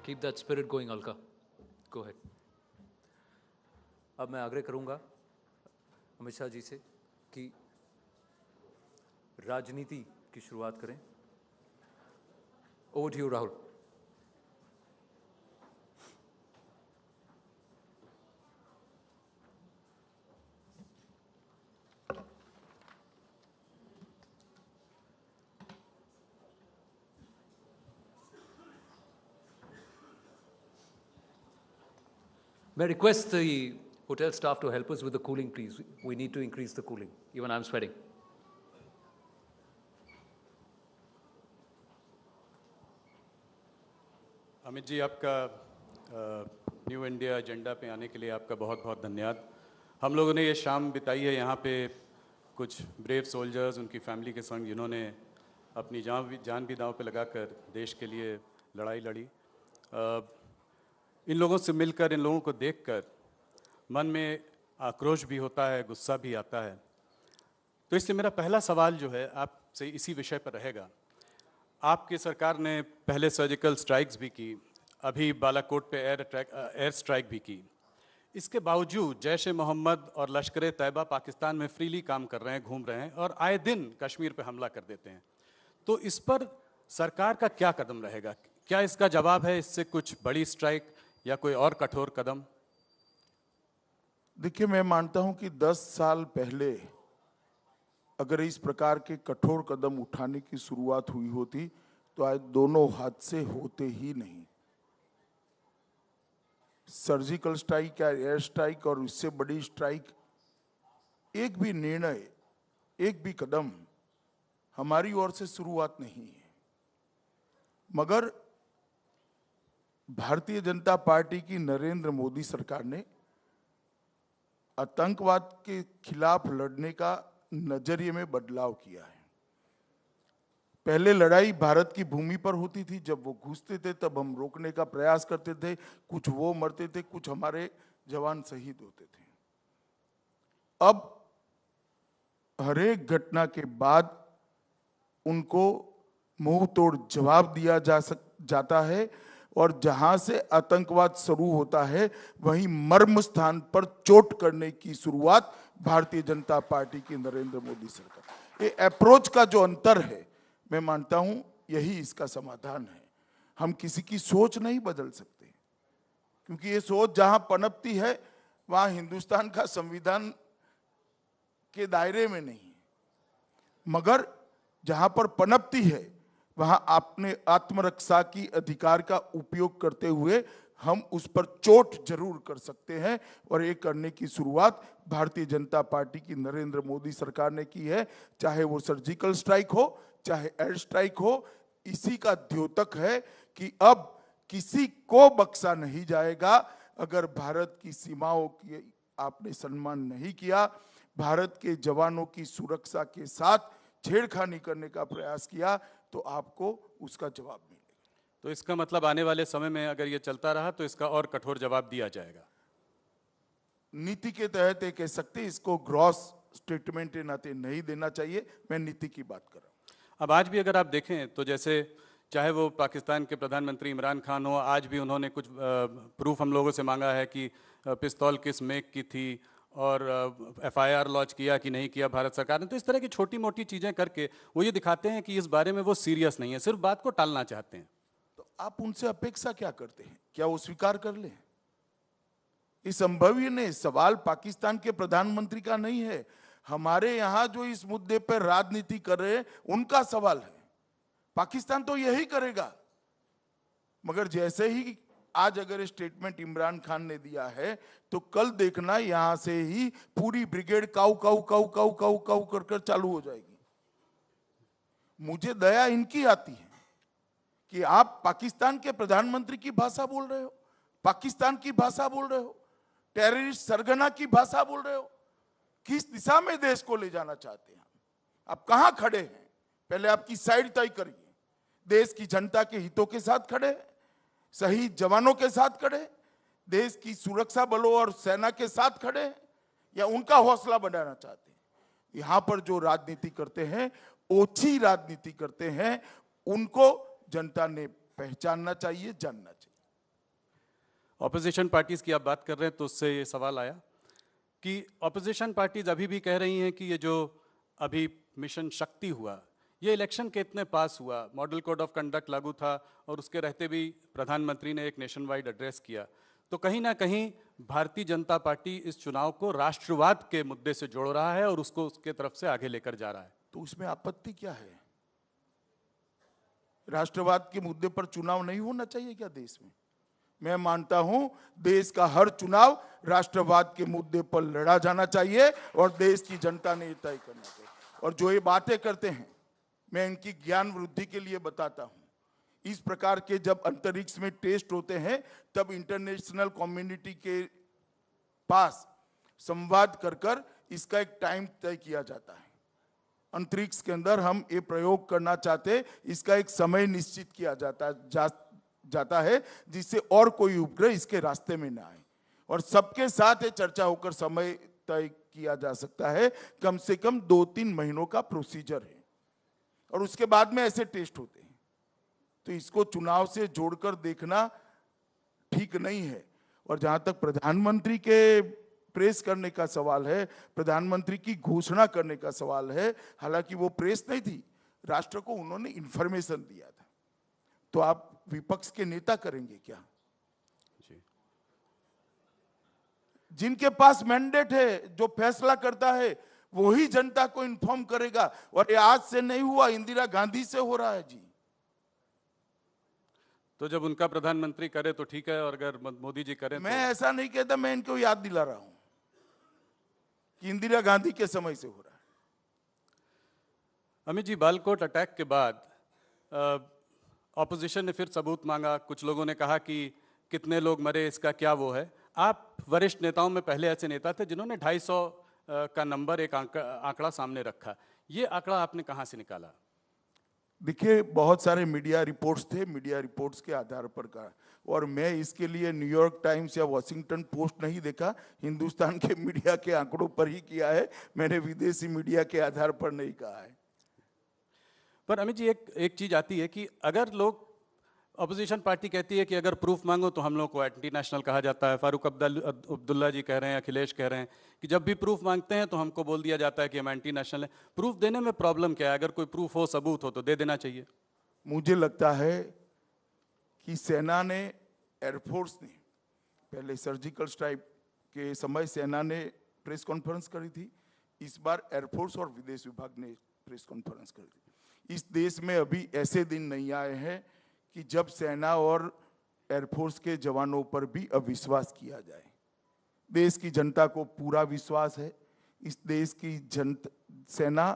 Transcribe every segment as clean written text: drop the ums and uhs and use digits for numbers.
Keep that spirit going, Alka. Go ahead. अब मैं आग्रह करूंगा अमित शाह जी से कि राजनीति की शुरुआत करें. Over to you, Rahul. May I request the hotel staff to help us with the cooling, please? We need to increase the cooling. Even I'm sweating. Amit ji, आपका न्यू इंडिया एजेंडा पे आने के लिए आपका बहुत बहुत धन्यवाद. हम लोगों ने ये शाम बिताई है यहाँ पे कुछ ब्रेव सोल्जर्स, उनकी फैमिली के संग, जिन्होंने अपनी जान भी दांव पे लगाकर देश के लिए लड़ाई लड़ी. इन लोगों से मिलकर, इन लोगों को देखकर मन में आक्रोश भी होता है, गुस्सा भी आता है. तो इसलिए मेरा पहला सवाल जो है आपसे इसी विषय पर रहेगा. आपकी सरकार ने पहले सर्जिकल स्ट्राइक्स भी की, अभी बालाकोट पे एयर स्ट्राइक भी की. इसके बावजूद जैश ए मोहम्मद और लश्कर ए तैयबा पाकिस्तान में फ्रीली काम कर रहे हैं, घूम रहे हैं और आए दिन कश्मीर पे हमला कर देते हैं. तो इस पर सरकार का क्या कदम रहेगा? क्या इसका जवाब है इससे कुछ बड़ी स्ट्राइक या कोई और कठोर कदम? देखिए, मैं मानता हूं कि 10 साल पहले अगर इस प्रकार के कठोर कदम उठाने की शुरुआत हुई होती तो आज दोनों हादसे होते ही नहीं. सर्जिकल स्ट्राइक या एयर स्ट्राइक और इससे बड़ी स्ट्राइक, एक भी निर्णय, एक भी कदम हमारी ओर से शुरुआत नहीं है. मगर भारतीय जनता पार्टी की नरेंद्र मोदी सरकार ने आतंकवाद के खिलाफ लड़ने का नजरिए में बदलाव किया है. पहले लड़ाई भारत की भूमि पर होती थी. जब वो घुसते थे तब हम रोकने का प्रयास करते थे. कुछ वो मरते थे, कुछ हमारे जवान शहीद होते थे. अब हर एक घटना के बाद उनको मुंह तोड़ जवाब दिया जाता है और जहां से आतंकवाद शुरू होता है वहीं मर्म स्थान पर चोट करने की शुरुआत भारतीय जनता पार्टी की नरेंद्र मोदी सरकार. ये अप्रोच का जो अंतर है, मैं मानता हूं यही इसका समाधान है. हम किसी की सोच नहीं बदल सकते, क्योंकि ये सोच जहां पनपती है वहां हिंदुस्तान का संविधान के दायरे में नहीं है. मगर जहां पर पनपती है वहां अपने आत्मरक्षा की अधिकार का उपयोग करते हुए हम उस पर चोट जरूर कर सकते हैं. और ये करने की शुरुआत भारतीय जनता पार्टी की नरेंद्र मोदी सरकार ने की है. चाहे वो सर्जिकल स्ट्राइक हो, चाहे एयर स्ट्राइक हो, इसी का द्योतक है कि अब किसी को बख्शा नहीं जाएगा. अगर भारत की सीमाओं की आपने सम्मान नहीं किया, भारत के जवानों की सुरक्षा के साथ छेड़खानी करने का प्रयास किया, तो आपको उसका जवाब मिलेगा. तो इसका मतलब आने वाले समय में अगर ये चलता रहा तो इसका और कठोर जवाब दिया जाएगा. नीति के तहत ये कह सकते, इसको ग्रॉस स्टेटमेंट के नाते नहीं देना चाहिए. मैं नीति की बात कर रहा हूं. अब आज भी अगर आप देखें तो जैसे चाहे वो पाकिस्तान के प्रधानमंत्री इमरान खान हो, आज भी उन्होंने कुछ प्रूफ हम लोगों से मांगा है कि पिस्तौल किस मेक की थी और FIR लॉन्च किया कि नहीं किया भारत सरकार ने. तो इस तरह की छोटी मोटी चीज़ें करके वो ये दिखाते हैं कि इस बारे में वो सीरियस नहीं है, सिर्फ बात को टालना चाहते हैं. तो आप उनसे अपेक्षा क्या करते हैं? क्या वो स्वीकार कर ले? ये संभव ही नहीं. सवाल पाकिस्तान के प्रधानमंत्री का नहीं है. हमारे यहां जो इस मुद्दे पर राजनीति कर रहे हैं उनका सवाल है. पाकिस्तान तो यही करेगा. मगर जैसे ही आज अगर स्टेटमेंट इमरान खान ने दिया है तो कल देखना यहां से ही पूरी ब्रिगेड काऊ काऊ काऊ काऊ काऊ काऊ कर कर चालू हो जाएगी. मुझे दया इनकी आती है कि आप पाकिस्तान के प्रधानमंत्री की भाषा बोल रहे हो, पाकिस्तान की भाषा बोल रहे हो, टेररिस्ट सरगना की भाषा बोल रहे हो. किस दिशा में देश को ले जाना चाहते हैं? आप कहां खड़े हैं? पहले आपकी साइड तय करिए. देश की जनता के हितों के साथ खड़े, शहीद जवानों के साथ खड़े, देश की सुरक्षा बलों और सेना के साथ खड़े, या उनका हौसला बढ़ाना चाहते हैं? यहां पर जो राजनीति करते हैं, ओछी राजनीति करते हैं, उनको जनता ने पहचानना चाहिए, जानना चाहिए. ऑपोजिशन पार्टीज़ की आप बात कर रहे हैं तो उससे ये सवाल आया कि ऑपोजिशन पार्टीज अभी भी कह रही हैं कि ये जो अभी मिशन शक्ति हुआ, ये इलेक्शन के इतने पास हुआ, मॉडल कोड ऑफ कंडक्ट लागू था और उसके रहते भी प्रधानमंत्री ने एक नेशन वाइड एड्रेस किया, तो कहीं ना कहीं भारतीय जनता पार्टी इस चुनाव को राष्ट्रवाद के मुद्दे से जोड़ रहा है और उसको उसके तरफ से आगे लेकर जा रहा है। तो उसमें आपत्ति क्या है? राष्ट्रवाद के मुद्दे पर चुनाव नहीं होना चाहिए क्या देश में? मैं मानता हूं देश का हर चुनाव राष्ट्रवाद के मुद्दे पर लड़ा जाना चाहिए और देश की जनता ने तय करना चाहिए। और जो ये बातें करते हैं, मैं इनकी ज्ञान वृद्धि के लिए बताता हूं। इस प्रकार के जब अंतरिक्ष में टेस्ट होते हैं तब इंटरनेशनल कम्युनिटी के पास संवाद कर कर इसका एक टाइम तय किया जाता है। अंतरिक्ष के अंदर हम ये प्रयोग करना चाहते, इसका एक समय निश्चित किया जाता है जिससे और कोई उपग्रह इसके रास्ते में ना आए, और सबके साथ ये चर्चा होकर समय तय किया जा सकता है। कम से कम 2-3 महीनों का प्रोसीजर है और उसके बाद में ऐसे टेस्ट होते हैं। तो इसको चुनाव से जोड़कर देखना ठीक नहीं है। और जहां तक प्रधानमंत्री के प्रेस करने का सवाल है, प्रधानमंत्री की घोषणा करने का सवाल है, हालांकि वो प्रेस नहीं थी, राष्ट्र को उन्होंने इंफॉर्मेशन दिया था। तो आप विपक्ष के नेता करेंगे क्या? जिनके पास मैंडेट है, जो फैसला करता है, वही जनता को इन्फॉर्म करेगा। और ये आज से नहीं हुआ, इंदिरा गांधी से हो रहा है जी। तो जब उनका प्रधानमंत्री करे तो ठीक है, और अगर मोदी जी करें मैं तो... ऐसा नहीं कहता, मैं इनको याद दिला रहा हूं कि इंदिरा गांधी के समय से हो रहा है। अमित जी, बालकोट अटैक के बाद ऑपोजिशन ने फिर सबूत मांगा। कुछ लोगों ने कहा कि कितने लोग मरे, इसका क्या वो है। आप वरिष्ठ नेताओं में पहले ऐसे नेता थे जिन्होंने 250 का नंबर, एक आंकड़ा सामने रखा। ये आंकड़ा आपने कहाँ से निकाला? देखिए, बहुत सारे मीडिया रिपोर्ट्स थे, मीडिया रिपोर्ट्स के आधार पर कहा, और मैं इसके लिए न्यूयॉर्क टाइम्स या वॉशिंगटन पोस्ट नहीं देखा, हिंदुस्तान के मीडिया के आंकड़ों पर ही किया है। मैंने विदेशी मीडिया के आधार पर नहीं कहा है। पर अमित जी, एक चीज आती है कि अगर लोग, अपोजिशन पार्टी कहती है कि अगर प्रूफ मांगो तो हम लोग को एंटी नेशनल कहा जाता है। फारूक अब्दुल्ला जी कह रहे हैं, अखिलेश कह रहे हैं कि जब भी प्रूफ मांगते हैं तो हमको बोल दिया जाता है कि हम एंटी नेशनल है। प्रूफ देने में प्रॉब्लम क्या है? अगर कोई प्रूफ हो, सबूत हो तो दे देना चाहिए। मुझे लगता है कि सेना ने, एयरफोर्स ने, पहले सर्जिकल स्ट्राइक के समय सेना ने प्रेस कॉन्फ्रेंस करी थी, इस बार एयरफोर्स और विदेश विभाग ने प्रेस कॉन्फ्रेंस करी थी। इस देश में अभी ऐसे दिन नहीं आए हैं कि जब सेना और एयरफोर्स के जवानों पर भी अविश्वास किया जाए। देश की जनता को पूरा विश्वास है। इस देश की सेना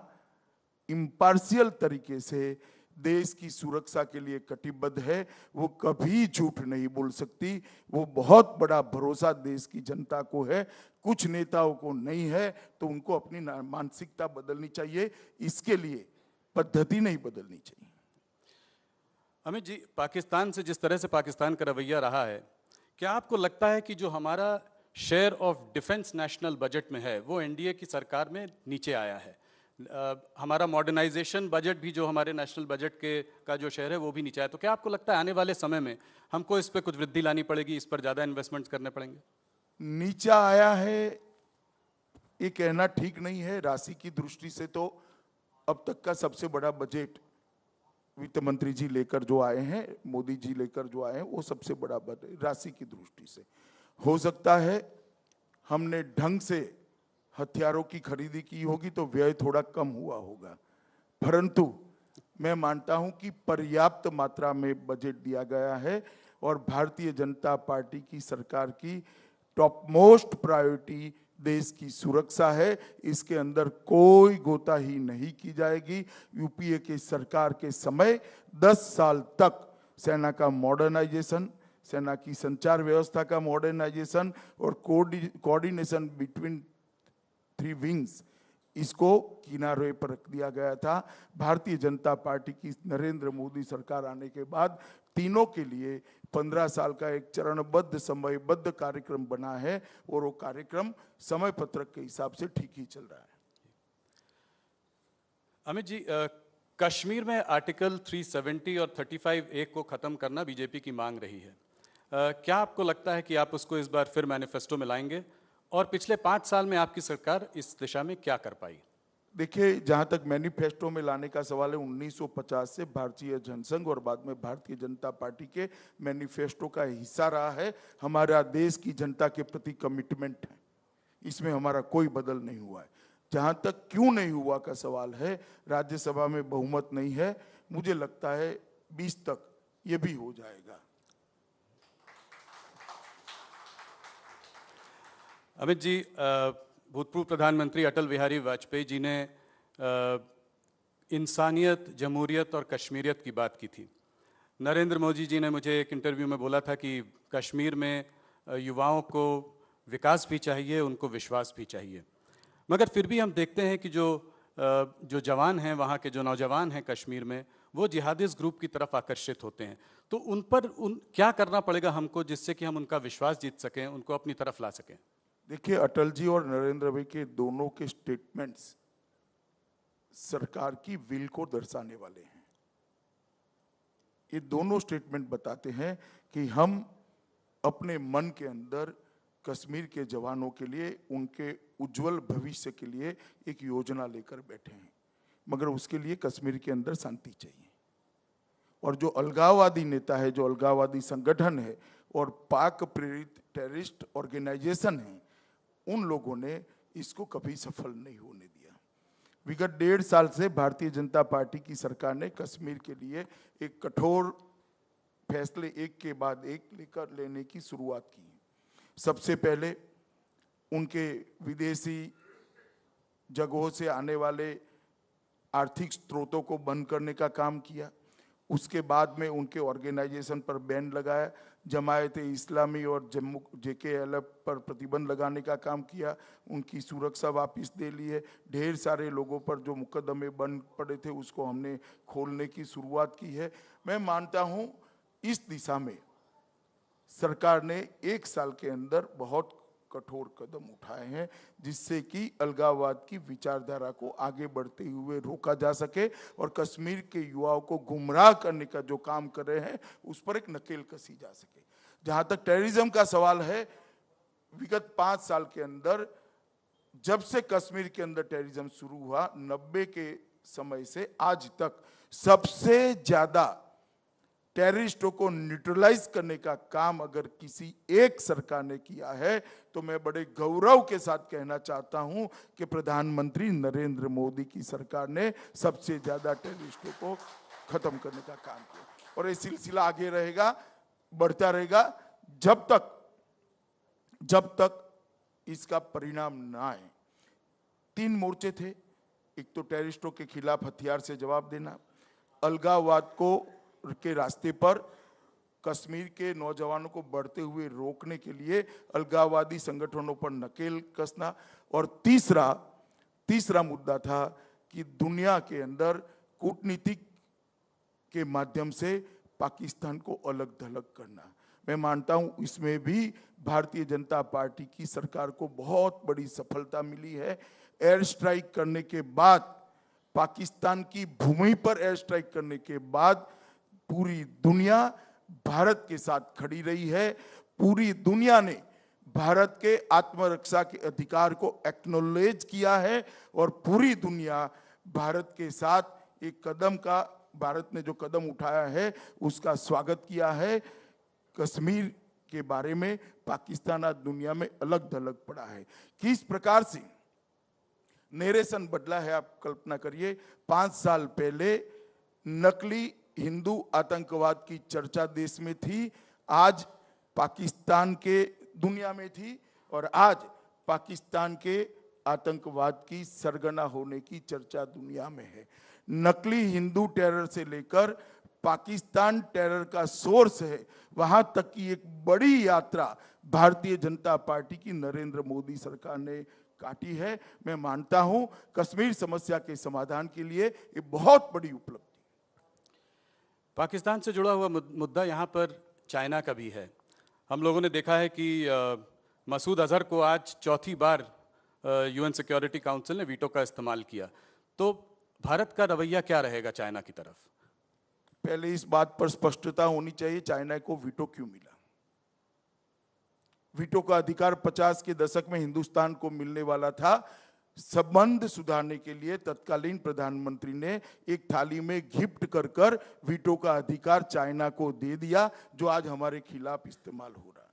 इम्पार्शियल तरीके से देश की सुरक्षा के लिए कटिबद्ध है। वो कभी झूठ नहीं बोल सकती। वो बहुत बड़ा भरोसा देश की जनता को है। कुछ नेताओं को नहीं है, तो उनको अपनी मानसिकता बदलनी चाहिए। इसके लिए पद्धति नहीं बदलनी चाहिए। अमित जी, पाकिस्तान से जिस तरह से पाकिस्तान का रवैया रहा है, क्या आपको लगता है कि जो हमारा share of defence national budget में है वो एनडीए की सरकार में नीचे आया है? हमारा मॉडर्नाइजेशन बजट भी, जो हमारे नेशनल बजट के का जो शेयर है वो भी नीचे आया। तो क्या आपको लगता है आने वाले समय में हमको इस पर कुछ वृद्धि लानी पड़ेगी, इस पर ज़्यादा इन्वेस्टमेंट्स करने पड़ेंगे? नीचा आया है ये कहना ठीक नहीं है। राशि की दृष्टि से तो अब तक का सबसे बड़ा बजट वित्त मंत्री जी लेकर जो आए हैं, मोदी जी लेकर जो आए हैं, वो सबसे बड़ा बजट राशि की दृष्टि से। हो सकता है हमने ढंग से हथियारों की खरीदी की होगी तो व्यय थोड़ा कम हुआ होगा, परंतु मैं मानता हूं कि पर्याप्त मात्रा में बजट दिया गया है। और भारतीय जनता पार्टी की सरकार की टॉप मोस्ट प्रायोरिटी देश की सुरक्षा है। इसके अंदर कोई गोताही नहीं की जाएगी। यूपीए की सरकार के समय 10 साल तक सेना का मॉडर्नाइजेशन, सेना की संचार व्यवस्था का मॉडर्नाइजेशन और कोऑर्डिनेशन बिटवीन 3 विंग्स, इसको किनारे पर रख दिया गया था। भारतीय जनता पार्टी की नरेंद्र मोदी सरकार आने के बाद तीनों के लिए 15 साल का एक चरणबद्ध समयबद्ध कार्यक्रम बना है और वो कार्यक्रम समय पत्रक के हिसाब से ठीक ही चल रहा है। अमित जी, कश्मीर में आर्टिकल 370 और 35A को खत्म करना बीजेपी की मांग रही है। क्या आपको लगता है कि आप उसको इस बार फिर मैनिफेस्टो में लाएंगे, और पिछले 5 साल में आपकी सरकार इस दिशा में क्या कर पाई? देखिए, जहाँ तक मैनिफेस्टो में लाने का सवाल है, 1950 से भारतीय जनसंघ और बाद में भारतीय जनता पार्टी के मैनिफेस्टो का हिस्सा रहा है। हमारा देश की जनता के प्रति कमिटमेंट है, इसमें हमारा कोई बदल नहीं हुआ है। जहाँ तक क्यों नहीं हुआ का सवाल है, राज्यसभा में बहुमत नहीं है, मुझे लगता है 20 तक ये भी हो जाएगा। अमित जी, भूतपूर्व प्रधानमंत्री अटल बिहारी वाजपेयी जी ने इंसानियत, जमहूरियत और कश्मीरियत की बात की थी। नरेंद्र मोदी जी ने मुझे एक इंटरव्यू में बोला था कि कश्मीर में युवाओं को विकास भी चाहिए, उनको विश्वास भी चाहिए। मगर फिर भी हम देखते हैं कि जो जवान हैं, वहाँ के जो नौजवान हैं कश्मीर में, वो जिहादिस्ट ग्रुप की तरफ आकर्षित होते हैं। तो उन पर क्या करना पड़ेगा हमको, जिससे कि हम उनका विश्वास जीत सकें, उनको अपनी तरफ ला सकें? देखिए, अटल जी और नरेंद्र भाई के दोनों के स्टेटमेंट्स सरकार की विल को दर्शाने वाले हैं। ये दोनों स्टेटमेंट बताते हैं कि हम अपने मन के अंदर कश्मीर के जवानों के लिए, उनके उज्जवल भविष्य के लिए एक योजना लेकर बैठे हैं, मगर उसके लिए कश्मीर के अंदर शांति चाहिए। और जो अलगाववादी नेता है, जो अलगाववादी संगठन है और पाक प्रेरित टेररिस्ट ऑर्गेनाइजेशन है, उन लोगों ने इसको कभी सफल नहीं होने दिया। विगत 1.5 साल से भारतीय जनता पार्टी की सरकार ने कश्मीर के लिए एक कठोर फैसले एक के बाद एक लेकर लेने की शुरुआत की। सबसे पहले उनके विदेशी जगहों से आने वाले आर्थिक स्रोतों को बंद करने का काम किया। उसके बाद में उनके ऑर्गेनाइजेशन पर बैन लगाया, जमायत-ए-इस्लामी और जम्मू JKLF पर प्रतिबंध लगाने का काम किया, उनकी सुरक्षा वापस दे ली है। ढेर सारे लोगों पर जो मुकदमे बंद पड़े थे उसको हमने खोलने की शुरुआत की है। मैं मानता हूँ इस दिशा में सरकार ने 1 साल के अंदर बहुत कठोर कदम उठाए हैं, जिससे कि अलगाववाद की विचारधारा को आगे बढ़ते हुए रोका जा सके और कश्मीर के युवाओं को गुमराह करने का जो काम कर रहे हैं उस पर एक नकेल कसी जा सके। जहां तक टेररिज्म का सवाल है, विगत 5 साल के अंदर जब से कश्मीर के अंदर टेररिज्म शुरू हुआ, 90 के समय से आज तक सबसे ज्यादा टेररिस्टों को न्यूट्रलाइज करने का काम अगर किसी एक सरकार ने किया है तो मैं बड़े गौरव के साथ कहना चाहता हूं कि प्रधानमंत्री नरेंद्र मोदी की सरकार ने सबसे ज्यादा टेररिस्टों को खत्म करने का काम किया। और ये सिलसिला आगे रहेगा, बढ़ता रहेगा, जब तक इसका परिणाम ना आए। 3 मोर्चे थे, एक तो टेररिस्टों के खिलाफ हथियार से जवाब देना, अलगाववाद को के रास्ते पर कश्मीर के नौजवानों को बढ़ते हुए रोकने के लिए अलगाववादी संगठनों पर नकेल कसना, और तीसरा मुद्दा था कि दुनिया के अंदर कूटनीतिक के माध्यम से पाकिस्तान को अलग थलग करना। मैं मानता हूं इसमें भी भारतीय जनता पार्टी की सरकार को बहुत बड़ी सफलता मिली है। एयर स्ट्राइक करने के बाद, पाकिस्तान की भूमि पर एयर स्ट्राइक करने के बाद पूरी दुनिया भारत के साथ खड़ी रही है। पूरी दुनिया ने भारत के आत्मरक्षा के अधिकार को एक्नॉलेज किया है और पूरी दुनिया भारत के साथ एक कदम का, भारत ने जो कदम उठाया है उसका स्वागत किया है। कश्मीर के बारे में पाकिस्तान आज दुनिया में अलग थलग पड़ा है। किस प्रकार से नरेशन बदला है आप कल्पना करिए। 5 साल पहले नकली हिंदू आतंकवाद की चर्चा देश में थी, आज पाकिस्तान के दुनिया में थी, और आज पाकिस्तान के आतंकवाद की सरगना होने की चर्चा दुनिया में है। नकली हिंदू टेरर से लेकर पाकिस्तान टेरर का सोर्स है, वहां तक की एक बड़ी यात्रा भारतीय जनता पार्टी की नरेंद्र मोदी सरकार ने काटी है। मैं मानता हूं कश्मीर समस्या के समाधान के लिए ये बहुत बड़ी उपलब्धि। पाकिस्तान से जुड़ा हुआ मुद्दा यहाँ पर चाइना का भी है। हम लोगों ने देखा है कि मसूद अजहर को आज चौथी बार UN सिक्योरिटी काउंसिल ने वीटो का इस्तेमाल किया। तो भारत का रवैया क्या रहेगा चाइना की तरफ? पहले इस बात पर स्पष्टता होनी चाहिए, चाइना को वीटो क्यों मिला। वीटो का अधिकार 50 के दशक में हिंदुस्तान को मिलने वाला था। संबंध सुधारने के लिए तत्कालीन प्रधानमंत्री ने एक थाली में गिफ्ट कर कर वीटो का अधिकार चाइना को दे दिया, जो आज हमारे खिलाफ इस्तेमाल हो रहा है।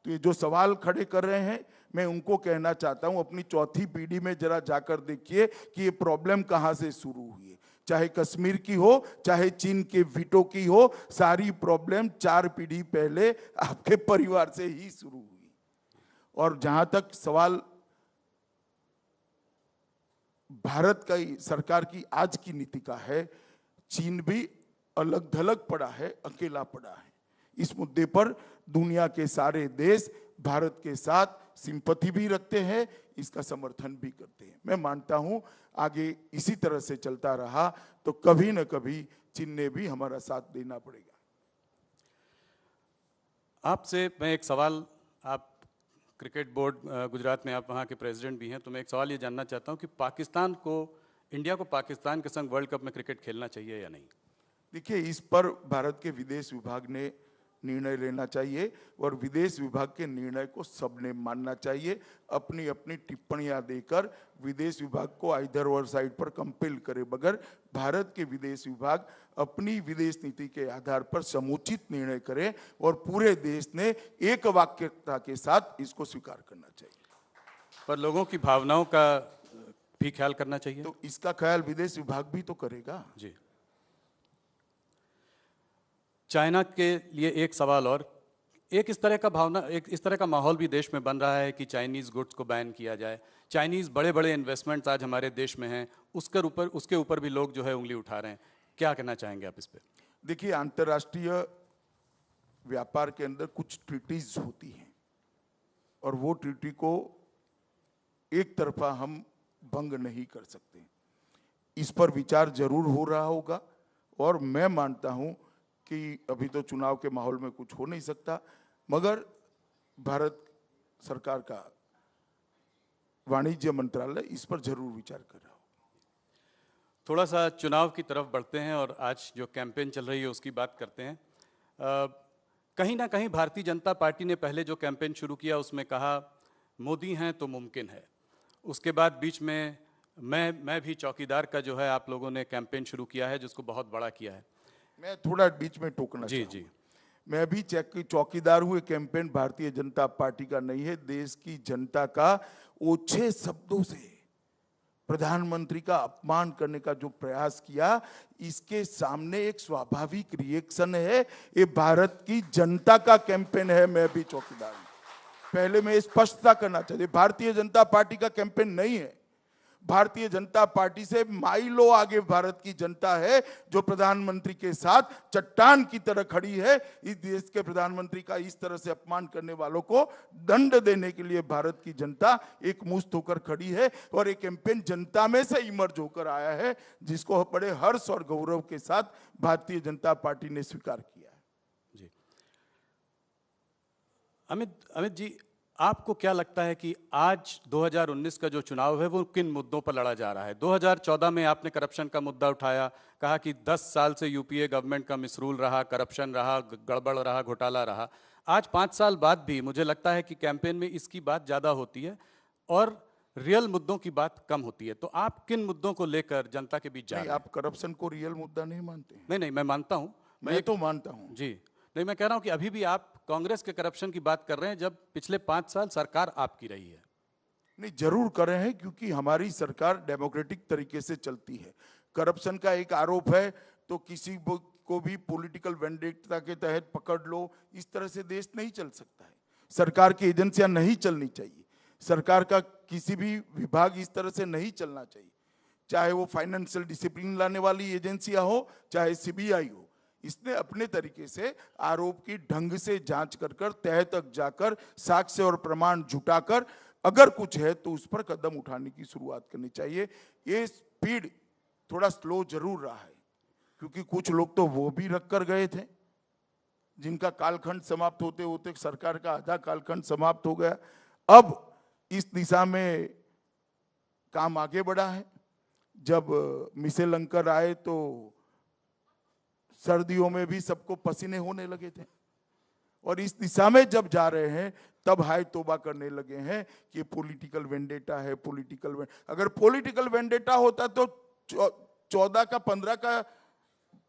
तो ये जो सवाल खड़े कर रहे हैं, मैं उनको कहना चाहता हूं, अपनी चौथी पीढ़ी में जरा जाकर देखिए कि ये प्रॉब्लम कहां से शुरू हुई है। चाहे कश्मीर की हो, चाहे चीन के वीटो की हो, सारी प्रॉब्लम 4 पीढ़ी पहले आपके परिवार से ही शुरू हुई। और जहां तक सवाल भारत का सरकार की आज की नीति का है, चीन भी अलग थलग पड़ा है, अकेला पड़ा है। इस मुद्दे पर दुनिया के सारे देश भारत के साथ सिंपैथी भी रखते हैं, इसका समर्थन भी करते हैं। मैं मानता हूं आगे इसी तरह से चलता रहा तो कभी न कभी चीन ने भी हमारा साथ देना पड़ेगा। आपसे मैं एक सवाल, आप क्रिकेट बोर्ड गुजरात में आप वहाँ के प्रेसिडेंट भी हैं, तो मैं एक सवाल ये जानना चाहता हूँ कि इंडिया को पाकिस्तान के संग वर्ल्ड कप में क्रिकेट खेलना चाहिए या नहीं? देखिए, इस पर भारत के विदेश विभाग ने निर्णय लेना चाहिए और विदेश विभाग के निर्णय को सबने मानना चाहिए। अपनी अपनी टिप्पणियां देकर विदेश विभाग को आइदर और साइड पर कंपेल करे बगैर भारत के विदेश विभाग अपनी विदेश नीति के आधार पर समुचित निर्णय करे और पूरे देश ने एक वाक्यता के साथ इसको स्वीकार करना चाहिए। पर लोगों की भावनाओं का भी ख्याल करना चाहिए। तो इसका ख्याल विदेश विभाग भी तो करेगा। जी। चाइना के लिए एक सवाल और, एक इस तरह का माहौल भी देश में बन रहा है कि चाइनीज़ गुड्स को बैन किया जाए। चाइनीज़ बड़े बड़े इन्वेस्टमेंट्स आज हमारे देश में हैं, उसके ऊपर भी लोग जो है उंगली उठा रहे हैं। क्या कहना चाहेंगे आप इस पर? देखिए, अंतर्राष्ट्रीय व्यापार के अंदर कुछ ट्रीटीज होती हैं और वो ट्रीटी को एक तरफा हम भंग नहीं कर सकते। इस पर विचार जरूर हो रहा होगा और मैं मानता हूं कि अभी तो चुनाव के माहौल में कुछ हो नहीं सकता, मगर भारत सरकार का वाणिज्य मंत्रालय इस पर जरूर विचार कर रहा हो। थोड़ा सा चुनाव की तरफ बढ़ते हैं और आज जो कैंपेन चल रही है उसकी बात करते हैं। कहीं ना कहीं भारतीय जनता पार्टी ने पहले जो कैंपेन शुरू किया उसमें कहा मोदी हैं तो मुमकिन है। उसके बाद बीच में मैं भी चौकीदार का जो है आप लोगों ने कैंपेन शुरू किया है, जिसको बहुत बड़ा किया है। मैं थोड़ा बीच में टोकना जी। मैं भी चौकीदार हूँ। कैंपेन भारतीय जनता पार्टी का नहीं है, देश की जनता का। ओछे शब्दों से प्रधानमंत्री का अपमान करने का जो प्रयास किया, इसके सामने एक स्वाभाविक रिएक्शन है। ये भारत की जनता का कैंपेन है, मैं भी चौकीदार हूं। पहले मैं स्पष्टता करना चाहिए, भारतीय जनता पार्टी का कैंपेन नहीं है। भारतीय जनता पार्टी से माइलों आगे भारत की जनता है, जो प्रधानमंत्री के साथ चट्टान की तरह खड़ी है। इस देश के प्रधानमंत्री का इस तरह से अपमान करने वालों को दंड देने के लिए भारत की जनता एक मुश्त होकर खड़ी है और एक कैंपेन जनता में से इमर्ज होकर आया है, जिसको बड़े हर्ष और गौरव के साथ भारतीय जनता पार्टी ने स्वीकार किया है। जी। अमित जी, आपको क्या लगता है कि आज 2019 का जो चुनाव है वो किन मुद्दों पर लड़ा जा रहा है? 2014 में आपने करप्शन का मुद्दा उठाया, कहा कि 10 साल से यूपीए गवर्नमेंट का मिसरूल रहा, करप्शन रहा, गड़बड़ रहा, घोटाला रहा। आज 5 साल बाद भी मुझे लगता है कि कैंपेन में इसकी बात ज़्यादा होती है और रियल मुद्दों की बात कम होती है। तो आप किन मुद्दों को लेकर जनता के बीच जा रहे हैं? आप करप्शन को रियल मुद्दा नहीं मानते? नहीं, मैं मानता हूँ। मैं तो मानता हूँ जी। नहीं, मैं कह रहा हूँ कि अभी भी आप कांग्रेस के करप्शन की बात कर रहे हैं, जब पिछले 5 साल सरकार आपकी रही है। नहीं, जरूर कर रहे हैं, क्योंकि हमारी सरकार डेमोक्रेटिक तरीके से चलती है। करप्शन का एक आरोप है तो किसी को भी पॉलिटिकल वेंडेटा के तहत पकड़ लो, इस तरह से देश नहीं चल सकता है। सरकार की एजेंसियां नहीं चलनी चाहिए, सरकार का किसी भी विभाग इस तरह से नहीं चलना चाहिए, चाहे वो फाइनेंशियल डिसिप्लिन लाने वाली एजेंसियां हो, चाहे सीबीआई हो। इसने अपने तरीके से आरोप की ढंग से जांच कर तह तक जाकर साक्ष्य और प्रमाण जुटाकर अगर कुछ है तो उस पर कदम उठाने की शुरुआत करनी चाहिए। ये स्पीड थोड़ा स्लो जरूर रहा है, क्योंकि कुछ लोग तो वो भी रख कर गए थे जिनका कालखंड समाप्त होते होते सरकार का आधा कालखंड समाप्त हो गया। अब इस दिशा में काम आगे बढ़ा है। जब मिशेल अंकर आए तो सर्दियों में भी सबको पसीने होने लगे थे और इस दिशा में जब जा रहे हैं तब हाय तौबा करने लगे हैं कि ये पॉलिटिकल वेंडेटा है, अगर पॉलिटिकल वेंडेटा होता तो 14 का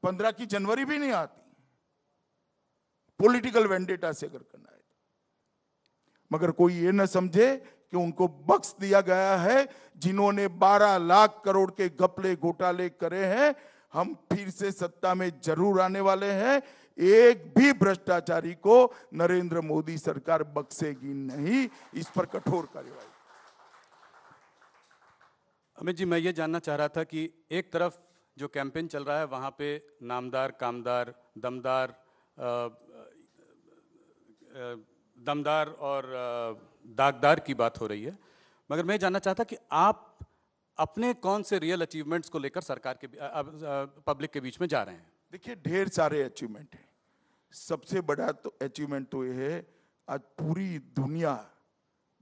15 की जनवरी भी नहीं आती, पॉलिटिकल वेंडेटा से अगर करना है। मगर कोई ये न समझे कि उनको बख्श दिया गया है। जिन्होंने 12 लाख करोड़ के घपले घोटाले करे हैं, हम फिर से सत्ता में जरूर आने वाले हैं। एक भी भ्रष्टाचारी को नरेंद्र मोदी सरकार बख्शेगी नहीं, इस पर कठोर कार्यवाही। अमित जी, मैं ये जानना चाह रहा था कि एक तरफ जो कैंपेन चल रहा है वहाँ पे नामदार, कामदार, दमदार और दागदार की बात हो रही है, मगर मैं जानना चाहता कि आप अपने कौन से रियल अचीवमेंट्स को लेकर सरकार के पब्लिक के बीच में जा रहे हैं? देखिए, ढेर सारे अचीवमेंट हैं। सबसे बड़ा तो अचीवमेंट तो ये है, आज पूरी दुनिया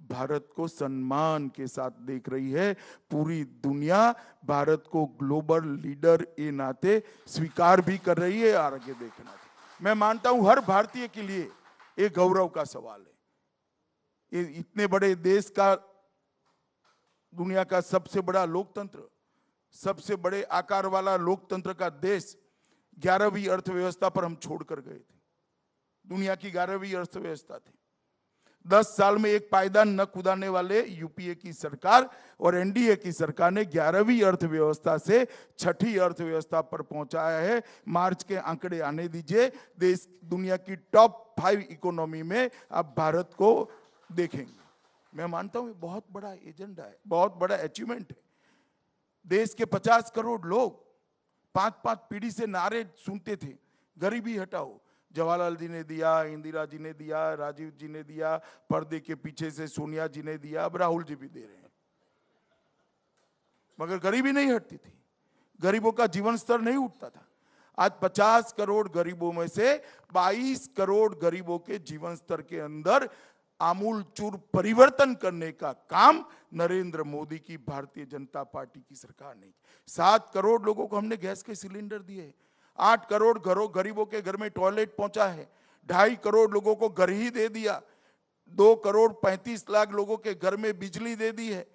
भारत को सम्मान के साथ देख रही है। पूरी दुनिया भारत को ग्लोबल लीडर के नाते स्वीकार भी कर रही है और आगे देखना। मैं मानता हूं हर भारतीय के लिए एक गौरव का सवाल है। ये इतने बड़े देश का, दुनिया का सबसे बड़ा लोकतंत्र, सबसे बड़े आकार वाला लोकतंत्र का देश 11वीं अर्थव्यवस्था पर हम छोड़कर गए थे। दुनिया की 11वीं अर्थव्यवस्था थी। 10 साल में एक पायदान न कुदाने वाले यूपीए की सरकार और एनडीए की सरकार ने 11वीं अर्थव्यवस्था से 6ठी अर्थव्यवस्था पर पहुंचाया है। मार्च के आंकड़े आने दीजिए, देश दुनिया की टॉप 5 इकोनॉमी में आप भारत को देखेंगे। मैं मानता हूं ये बहुत बड़ा एजेंडा है, बहुत बड़ा अचीवमेंट है। देश के 50 करोड़ लोग 5-5 पीढ़ी से नारे सुनते थे, गरीबी हटाओ। जवाहरलाल जी ने दिया, इंदिरा जी ने दिया, राजीव जी ने दिया, पर्दे के पीछे से सोनिया जी ने दिया, अब राहुल जी भी दे रहे हैं। मगर गरीबी नहीं हटती थी, गरीबों का जीवन स्तर नहीं उठता था। आज 50 करोड़ गरीबों में से 22 करोड़ गरीबों के जीवन स्तर के अंदर आमूलचूर परिवर्तन करने का काम नरेंद्र मोदी की भारतीय जनता पार्टी की सरकार ने। 7 करोड़ लोगों को हमने गैस के सिलेंडर दिए, 8 करोड़ गरीबों के घर में टॉयलेट पहुंचा है, 2.5 करोड़ लोगों को घर ही दे दिया, 2 करोड़ 35 लाख लोगों के घर में बिजली दे दी है,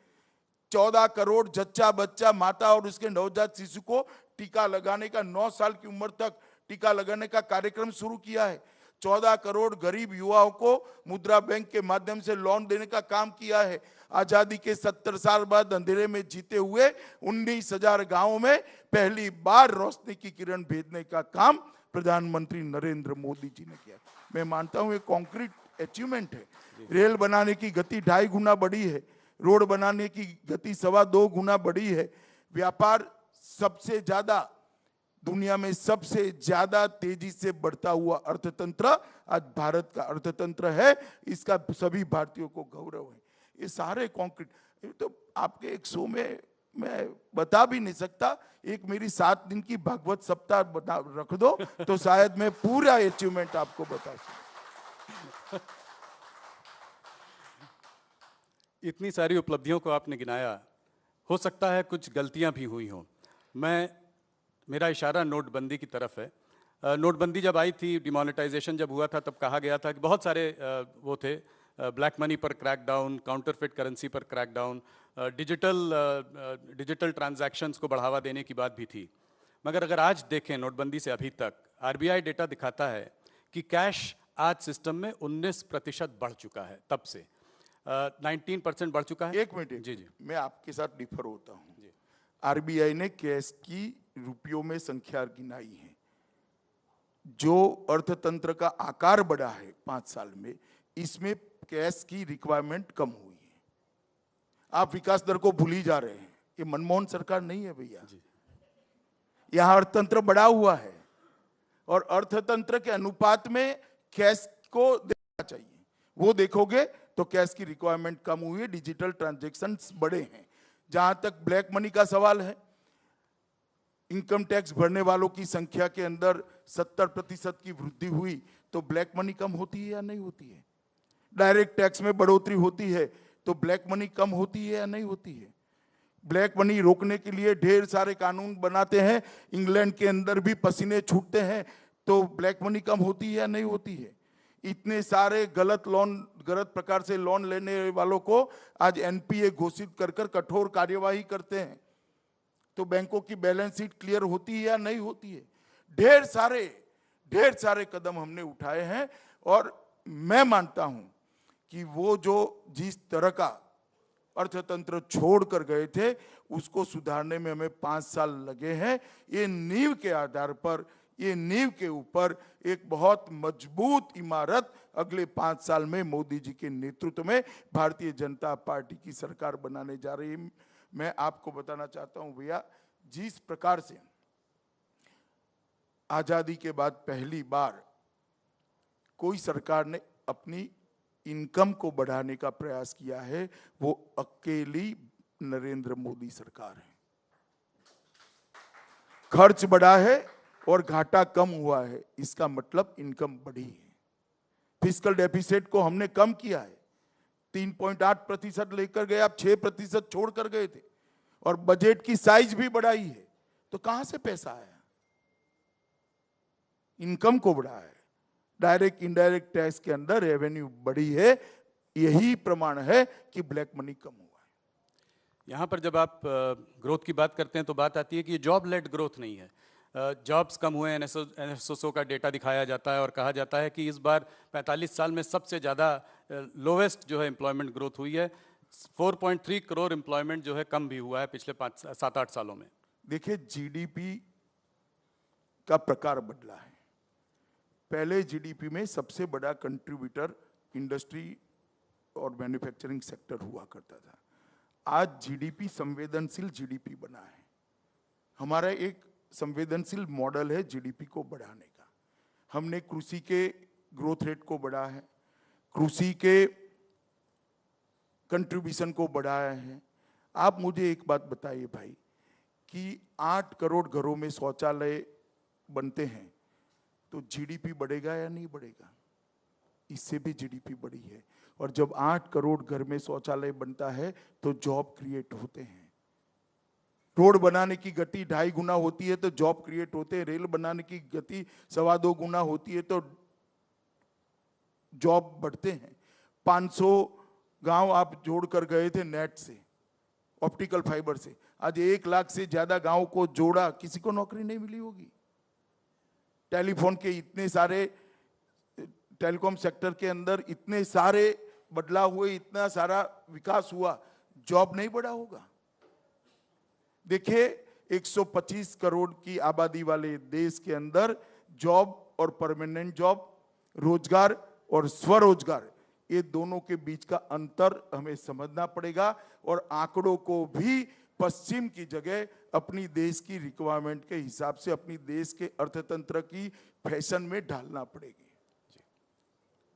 14 करोड़ जच्चा बच्चा माता और उसके नवजात शिशु को टीका लगाने का, 9 साल की उम्र तक टीका लगाने का कार्यक्रम शुरू किया है। 14 करोड़ गरीब युवाओं को मुद्रा बैंक के माध्यम से लोन देने का काम किया है। आजादी के 70 साल बाद अंधेरे में जीते हुए 19,000 गांवों में पहली बार रोशनी की किरण भेजने का काम प्रधानमंत्री नरेंद्र मोदी जी ने किया। मैं मानता हूं ये कॉन्क्रीट अचीवमेंट है। रेल बनाने की गति 2.5 गुना बढ़ी है, रोड बनाने की गति 2.25 गुना बढ़ी है। व्यापार सबसे ज्यादा, दुनिया में सबसे ज्यादा तेजी से बढ़ता हुआ अर्थतंत्र आज भारत का अर्थतंत्र है। इसका सभी भारतीयों को गौरव है। ये सारे कॉन्क्रीट तो आपके एक शो में मैं बता भी नहीं सकता। एक मेरी 7 दिन की भागवत सप्ताह रख दो तो शायद मैं पूरा अचीवमेंट आपको बता सकूं। इतनी सारी उपलब्धियों को आपने गिनाया, हो सकता है कुछ गलतियां भी हुई हों। मेरा इशारा नोटबंदी की तरफ है। नोटबंदी जब आई थी, डिमोनेटाइजेशन जब हुआ था, तब कहा गया था कि बहुत सारे वो थे, ब्लैक मनी पर क्रैकडाउन, काउंटरफिट करेंसी पर क्रैकडाउन, डिजिटल ट्रांजैक्शंस को बढ़ावा देने की बात भी थी। मगर अगर आज देखें नोटबंदी से अभी तक, आरबीआई डेटा दिखाता है कि कैश आज सिस्टम में 19% बढ़ चुका है, तब से 19% बढ़ चुका है। एक मिनट जी जी, मैं आपके साथ डिफर होता हूं। आरबीआई ने कैश की रुपयों में संख्या गिनाई है। जो अर्थतंत्र का आकार बढ़ा है 5 साल में, इसमें कैश की रिक्वायरमेंट कम हुई है। आप विकास दर को भूल ही जा रहे हैं। ये मनमोहन सरकार नहीं है भैया, यहां अर्थतंत्र बढ़ा हुआ है और अर्थतंत्र के अनुपात में कैश को देखना चाहिए। वो देखोगे तो कैश की रिक्वायरमेंट कम हुई है, डिजिटल ट्रांजैक्शंस बढ़े हैं। जहां तक ब्लैक मनी का सवाल है, इनकम टैक्स भरने वालों की संख्या के अंदर 70% की वृद्धि हुई तो ब्लैक मनी कम होती है या नहीं होती है? डायरेक्ट टैक्स में बढ़ोतरी होती है तो ब्लैक मनी कम होती है या नहीं होती है? ब्लैक मनी रोकने के लिए ढेर सारे कानून बनाते हैं, इंग्लैंड के अंदर भी पसीने छूटते हैं तो ब्लैक मनी कम होती है या नहीं होती है? इतने सारे गलत प्रकार से लोन लेने वालों को आज एनपीए घोषित कर कठोर कार्यवाही करते हैं, तो बैंकों की बैलेंस शीट क्लियर होती है या नहीं होती है। ढेर सारे कदम हमने उठाए हैं और मैं मानता हूं कि वो जो जिस तरह का अर्थतंत्र छोड़कर गए थे उसको सुधारने में हमें 5 साल लगे हैं। ये नींव के आधार पर, ये नींव के ऊपर एक बहुत मजबूत इमारत अगले 5 साल में मोदी जी के नेतृत्व में भारतीय जनता पार्टी की सरकार बनाने जा रही है। मैं आपको बताना चाहता हूं भैया, जिस प्रकार से आजादी के बाद पहली बार कोई सरकार ने अपनी इनकम को बढ़ाने का प्रयास किया है, वो अकेली नरेंद्र मोदी सरकार है। खर्च बढ़ा है और घाटा कम हुआ है, इसका मतलब इनकम बढ़ी है। फिस्कल डेफिसिट को हमने कम किया है, 3.8% लेकर गए, आप 6% छोड़कर गए थे, और बजट की साइज भी बढ़ाई है। तो कहां से पैसा आया? इनकम को बढ़ाया है। डायरेक्ट इनडायरेक्ट टैक्स के अंदर रेवेन्यू बढ़ी है, यही प्रमाण है कि ब्लैक मनी कम हुआ है। यहाँ पर जब आप ग्रोथ की बात करते हैं तो बात आती है कि ये जॉब लेड ग्रोथ नहीं है। जॉब्स कम हुए, एनएसओ का डेटा दिखाया जाता है और कहा जाता है कि इस बार 45 साल में सबसे ज़्यादा लोवेस्ट जो है एम्प्लॉयमेंट ग्रोथ हुई है। 4.3 करोड़ एम्प्लॉयमेंट जो है कम भी हुआ है पिछले 7-8 सालों में। देखिए, जीडीपी का प्रकार बदला है। पहले जीडीपी में सबसे बड़ा कंट्रीब्यूटर इंडस्ट्री और मैन्युफैक्चरिंग सेक्टर हुआ करता था। आज जीडीपी संवेदनशील जीडीपी बना है। हमारा एक संवेदनशील मॉडल है जीडीपी को बढ़ाने का। हमने कृषि के ग्रोथ रेट को बढ़ाया है, कृषि के कंट्रीब्यूशन को बढ़ाया है। आप मुझे एक बात बताइए भाई, कि 8 करोड़ घरों में शौचालय बनते हैं तो जीडीपी बढ़ेगा या नहीं बढ़ेगा? इससे भी जीडीपी बढ़ी है। और जब 8 करोड़ घर में शौचालय बनता है तो जॉब क्रिएट होते हैं। रोड बनाने की गति 2.5 गुना होती है तो जॉब क्रिएट होते हैं। रेल बनाने की गति 2.25 गुना होती है तो जॉब बढ़ते हैं। 500 गांव आप जोड़कर गए थे नेट से, ऑप्टिकल फाइबर से। आज 1 लाख से ज्यादा गांव को जोड़ा, किसी को नौकरी नहीं मिली होगी। टेलीफोन के इतने सारे, टेलीकॉम सेक्टर के अंदर इतने सारे बदलाव हुए, इतना सारा विकास हुआ, जॉब नहीं बढ़ा होगा? देखिए, 125 करोड़ की आबादी वाले देश के अंदर जॉब और परमानेंट जॉब, रोजगार और स्वरोजगार, ये दोनों के बीच का अंतर हमें समझना पड़ेगा। और आंकड़ों को भी पश्चिम की जगह अपनी देश की रिक्वायरमेंट के हिसाब से, अपनी देश के अर्थतंत्र की फैशन में ढालना पड़ेगी।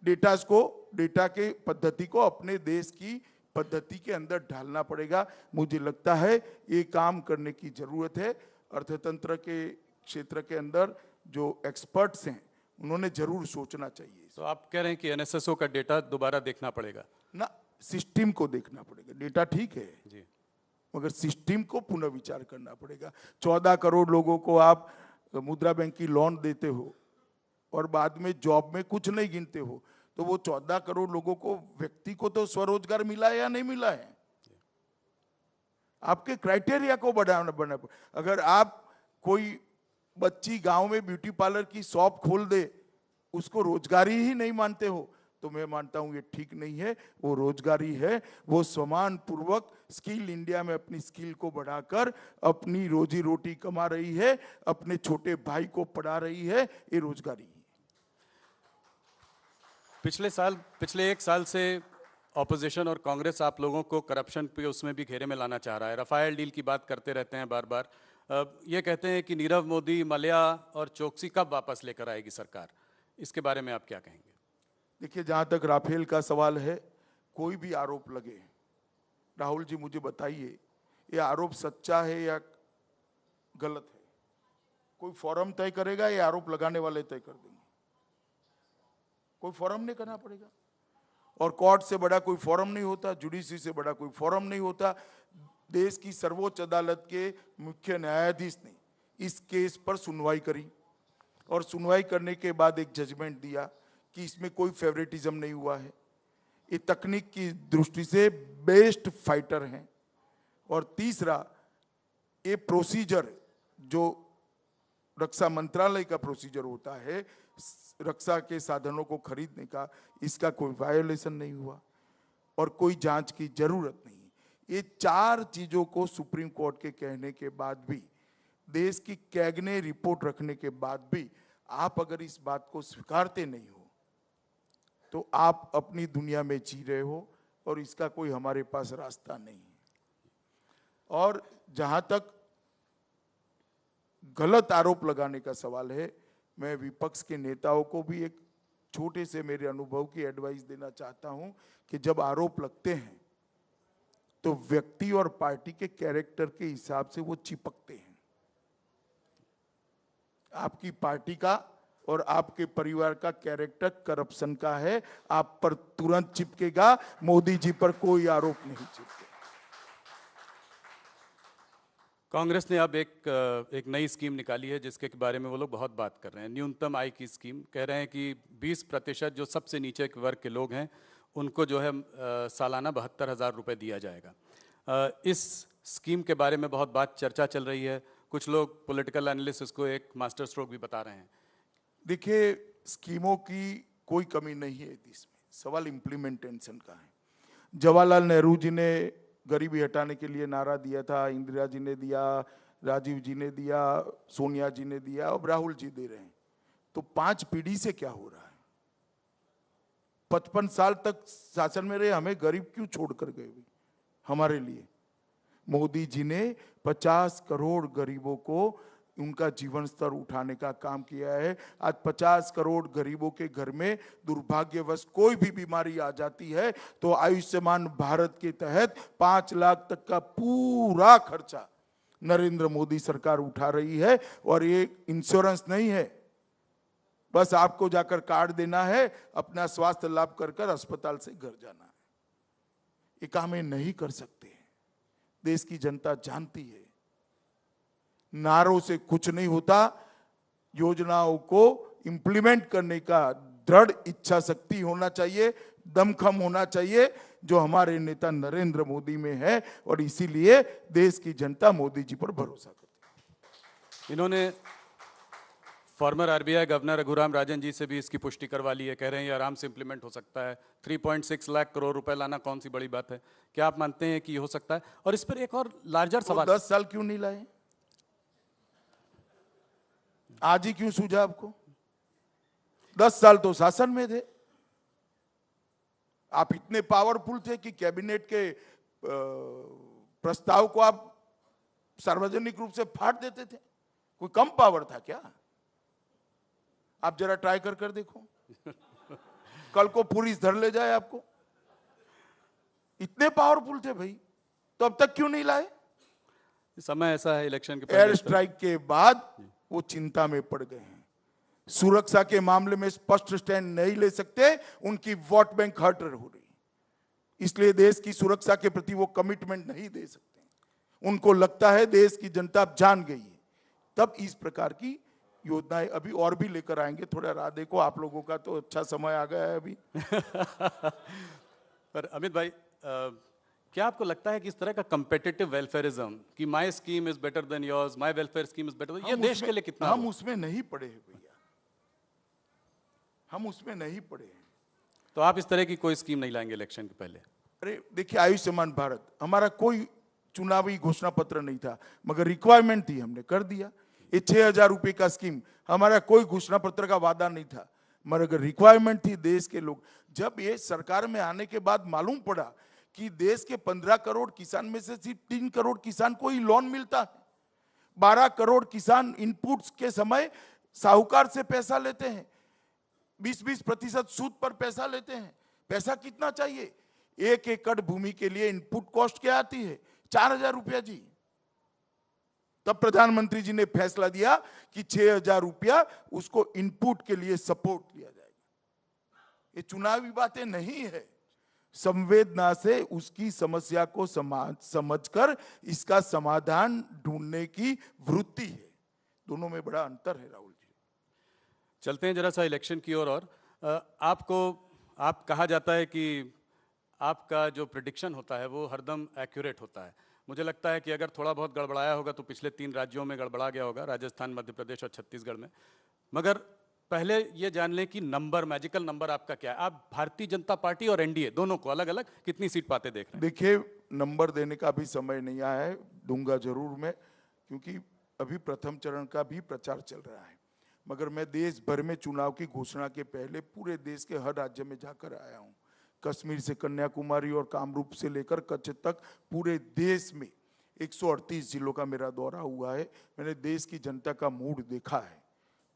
डेटा के पद्धति को अपने देश की पद्धति के अंदर ढालना पड़ेगा। मुझे लगता है ये काम करने की जरूरत है। अर्थतंत्र के क्षेत्र के अंदर जो एक्सपर्ट्स हैं उन्होंने जरूर सोचना चाहिए। तो आप कह रहे हैं कि एनएसएसओ का डेटा दोबारा देखना पड़ेगा ना, सिस्टम को देखना पड़ेगा। डेटा ठीक है जी, मगर सिस्टम को पुनः विचार करना पड़ेगा। 14 करोड़ लोगों को आप मुद्रा बैंक की लोन देते हो और बाद में जॉब में कुछ नहीं गिनते हो, तो वो 14 करोड़ लोगों को, व्यक्ति को तो स्वरोजगार मिला है या नहीं मिला है? आपके क्राइटेरिया को बढ़ाना। अगर आप कोई बच्ची गांव में ब्यूटी पार्लर की शॉप खोल दे, उसको रोजगारी ही नहीं मानते हो, तो मैं मानता हूं ये ठीक नहीं है। वो रोजगारी है, वो समान पूर्वक स्किल इंडिया में अपनी स्किल को बढ़ाकर अपनी रोजी रोटी कमा रही है, अपने छोटे भाई को पढ़ा रही है, ये रोजगारी है। पिछले 1 साल से ऑपोजिशन और कांग्रेस आप लोगों को करप्शन पे उसमें भी घेरे में लाना चाह रहा है। राफेल डील की बात करते रहते हैं बार बार। ये कहते हैं कि नीरव मोदी, मल्ल्या और चोकसी कब वापस लेकर आएगी सरकार? इसके बारे में आप क्या कहेंगे? देखिए, जहां तक राफेल का सवाल है, कोई भी आरोप लगे, राहुल जी मुझे बताइए ये आरोप सच्चा है या गलत है? कोई फोरम तय करेगा या आरोप लगाने वाले तय कर देंगे? कोई फोरम नहीं करना पड़ेगा। और कोर्ट से बड़ा कोई फोरम नहीं होता, जुडिशरी से बड़ा कोई फोरम नहीं होता। देश की सर्वोच्च अदालत के मुख्य न्यायाधीश ने इस केस पर सुनवाई करी और सुनवाई करने के बाद एक जजमेंट दिया कि इसमें कोई फेवरेटिज्म नहीं हुआ है। ये तकनीक की दृष्टि से बेस्ट फाइटर हैं। और तीसरा, ये प्रोसीजर जो रक्षा मंत्रालय का प्रोसीजर होता है रक्षा के साधनों को खरीदने का, इसका कोई वायोलेशन नहीं हुआ और कोई जांच की जरूरत नहीं। ये 4 चीजों को सुप्रीम कोर्ट के कहने के बाद भी, देश की कैगने रिपोर्ट रखने के बाद भी आप अगर इस बात को स्वीकारते नहीं हो तो आप अपनी दुनिया में जी रहे हो और इसका कोई हमारे पास रास्ता नहीं है। और जहां तक गलत आरोप लगाने का सवाल है, मैं विपक्ष के नेताओं को भी एक छोटे से मेरे अनुभव की एडवाइस देना चाहता हूं कि जब आरोप लगते हैं तो व्यक्ति और पार्टी के कैरेक्टर के हिसाब से वो चिपकते हैं। आपकी पार्टी का और आपके परिवार का कैरेक्टर करप्शन का है, आप पर तुरंत चिपकेगा, मोदी जी पर कोई आरोप नहीं चिपकेगा। कांग्रेस ने अब एक नई स्कीम निकाली है जिसके बारे में वो लोग बहुत बात कर रहे हैं, न्यूनतम आय की स्कीम। कह रहे हैं कि 20% जो सबसे नीचे के वर्ग के लोग हैं उनको जो है सालाना 72,000 रुपये दिया जाएगा। इस स्कीम के बारे में बहुत बात चर्चा चल रही है, कुछ लोग पॉलिटिकल एनालिस्ट इसको एक मास्टर स्ट्रोक भी बता रहे हैं। देखिए, स्कीमों की कोई कमी नहीं है इसमें, सवाल इम्प्लीमेंटेशन का है। जवाहरलाल नेहरू जी ने गरीबी हटाने के लिए नारा दिया था, इंदिरा जी ने दिया, राजीव जी ने दिया, सोनिया जी ने दिया, अब राहुल जी दे रहे हैं। तो 5 पीढ़ी से क्या हो रहा है? 55 साल तक शासन में रहे, हमें गरीब क्यों छोड़ कर गए हमारे लिए? मोदी जी ने 50 करोड़ गरीबों को उनका जीवन स्तर उठाने का काम किया है। आज 50 करोड़ गरीबों के घर में दुर्भाग्यवश कोई भी बीमारी आ जाती है तो आयुष्मान भारत के तहत 5 लाख तक का पूरा खर्चा नरेंद्र मोदी सरकार उठा रही है। और ये इंश्योरेंस नहीं है, बस आपको जाकर कार्ड देना है, अपना स्वास्थ्य लाभ कर कर अस्पताल से घर जाना है। ये काम ये नहीं कर सकते, देश की जनता जानती है। नारों से कुछ नहीं होता, योजनाओं को इंप्लीमेंट करने का दृढ़ इच्छा शक्ति होना चाहिए, दमखम होना चाहिए, जो हमारे नेता नरेंद्र मोदी में है। और इसीलिए देश की जनता मोदी जी पर भरोसा करती है। इन्होंने farmer RBI governor Raghuram Rajan ji से भी इसकी पुष्टि करवा ली है, कह रहे हैं ये आराम से इंप्लीमेंट हो सकता है। 3.6 लाख करोड़ रुपए लाना कौन सी बड़ी बात है? क्या आप मानते हैं कि ये हो सकता है? और इस पर एक और लार्जर सवाल, 10 साल क्यों नहीं लाए? आज ही क्यों सूझा आपको? 10 साल तो शासन में थे, आप इतने पावरफुल थे कि कैबिनेट के प्रस्ताव को आप सार्वजनिक रूप से फाड़ देते थे। कोई कम पावर था क्या? आप जरा ट्राई कर देखो, कल को पुलिस धर ले जाए आपको। इतने पावरफुल थे भाई, तो अब तक क्यों नहीं लाए? समय ऐसा है इलेक्शन के एयर स्ट्राइक के बाद वो चिंता में पड़ गए हैं। सुरक्षा के मामले में स्पष्ट स्टैंड नहीं ले सकते, उनकी वोट बैंक हर्ट हो रही, इसलिए देश की सुरक्षा के प्रति वो कमिटमेंट नहीं दे सकते। उनको लगता है देश की जनता अब जान गई है, तब इस प्रकार की योजनाएं अभी और भी लेकर आएंगे। थोड़ा राह देखो, आप लोगों का तो अच्छा समय आ गया है अभी। पर अमित भाई, क्या आपको लगता है कि इस तरह का कंपेटिटिव वेलफेयरिज्म कि my scheme is better than yours, my welfare scheme is better, ये देश के लिए कितना? हम उसमें नहीं पड़े हैं भैया, हम उसमें नहीं पड़े हैं। तो आप इस तरह की कोई स्कीम नहीं लाएंगे इलेक्शन के पहले? अरे देखिए, आयुष्मान भारत हमारा कोई चुनावी घोषणा पत्र नहीं था, मगर रिक्वायरमेंट थी, हमने कर दिया। ये 6,000 रुपए का स्कीम हमारा कोई घोषणा पत्र का वादा नहीं था, मगर रिक्वायरमेंट थी देश के लोग। जब ये सरकार में आने के बाद मालूम पड़ा कि देश के 15 करोड़ किसान में से सिर्फ 3 करोड़ किसान को ही लोन मिलता है, 12 करोड़ किसान इनपुट्स के समय साहूकार से पैसा लेते हैं, 20-20% सूद पर पैसा लेते हैं। पैसा कितना चाहिए? 1 एकड़ भूमि के लिए इनपुट कॉस्ट क्या आती है? 4,000 रुपया जी। तब प्रधानमंत्री जी ने फैसला दिया कि 6,000 रुपया उसको इनपुट के लिए सपोर्ट दिया जाएगा। ये चुनावी बातें नहीं है, संवेदना से उसकी समस्या को समझकर इसका समाधान ढूंढने की वृत्ति है। दोनों में बड़ा अंतर है राहुल जी। चलते हैं जरा सा इलेक्शन की ओर। और आप कहा जाता है कि आपका जो प्रिडिक्शन होता है वो हरदम एक्यूरेट होता है। मुझे लगता है कि अगर थोड़ा बहुत गड़बड़ाया होगा तो पिछले 3 राज्यों में गड़बड़ा गया होगा, राजस्थान, मध्य प्रदेश और छत्तीसगढ़ में। मगर पहले ये जान लें कि नंबर, मैजिकल नंबर आपका क्या है? आप भारतीय जनता पार्टी और एनडीए दोनों को अलग अलग कितनी सीट पाते देख रहे हैं? देखिए, नंबर देने का भी समय नहीं आया है, दूंगा जरूर मैं, क्योंकि अभी प्रथम चरण का भी प्रचार चल रहा है। मगर मैं देश भर में चुनाव की घोषणा के पहले पूरे देश के हर राज्य में जाकर आया हूँ। कश्मीर से कन्याकुमारी और कामरूप से लेकर कच्छ तक पूरे देश में 138 जिलों का मेरा दौरा हुआ है। मैंने देश की जनता का मूड देखा है।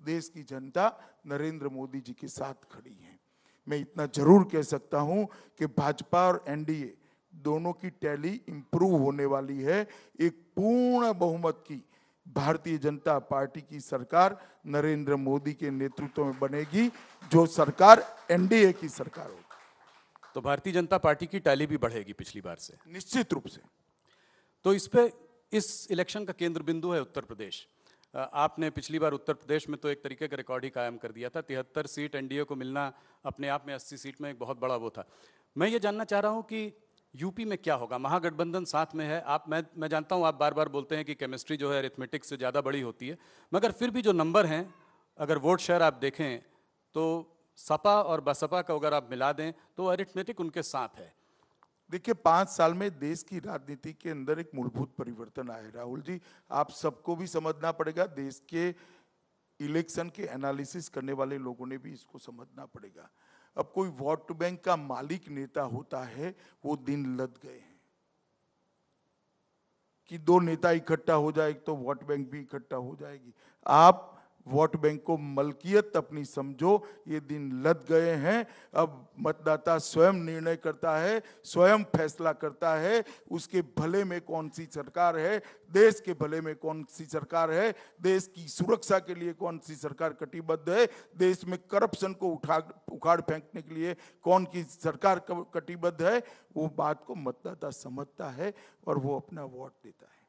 देश की जनता नरेंद्र मोदी जी के साथ खड़ी है। मैं इतना जरूर कह सकता हूं कि भाजपा और एनडीए दोनों की टैली इंप्रूव होने वाली है। एक पूर्ण बहुमत की भारतीय जनता पार्टी की सरकार नरेंद्र मोदी के नेतृत्व में बनेगी, जो सरकार एनडीए की सरकार होगी। तो भारतीय जनता पार्टी की टैली भी बढ़ेगी पिछली बार से, निश्चित रूप से। तो इस इलेक्शन का केंद्र बिंदु है उत्तर प्रदेश। आपने पिछली बार उत्तर प्रदेश में तो एक तरीके का रिकॉर्ड ही कायम कर दिया था। 73 सीट एनडीए को मिलना अपने आप में 80 सीट में एक बहुत बड़ा वो था। मैं ये जानना चाह रहा हूँ कि यूपी में क्या होगा? महागठबंधन साथ में है। मैं जानता हूँ आप बार बार बोलते हैं कि केमिस्ट्री जो है अरिथमेटिक से ज़्यादा बड़ी होती है, मगर फिर भी जो नंबर हैं, अगर वोट शेयर आप देखें तो सपा और बसपा का अगर आप मिला दें तो अरिथमेटिक उनके साथ है। देखिए, 5 साल में देश की राजनीति के अंदर एक मूलभूत परिवर्तन आया राहुल जी। आप सबको भी समझना पड़ेगा, देश के इलेक्शन के एनालिसिस करने वाले लोगों ने भी इसको समझना पड़ेगा। अब कोई वोट बैंक का मालिक नेता होता है, वो दिन लद गए हैं कि 2 नेता इकट्ठा हो जाए तो वोट बैंक भी इकट्ठा हो जाएगी। आप वोट बैंक को मलकियत अपनी समझो, ये दिन लद गए हैं। अब मतदाता स्वयं निर्णय करता है, स्वयं फैसला करता है उसके भले में कौन सी सरकार है, देश के भले में कौन सी सरकार है, देश की सुरक्षा के लिए कौन सी सरकार कटिबद्ध है, देश में करप्शन को उखाड़ फेंकने के लिए कौन की सरकार कटिबद्ध है। वो बात को मतदाता समझता है और वो अपना वोट देता है।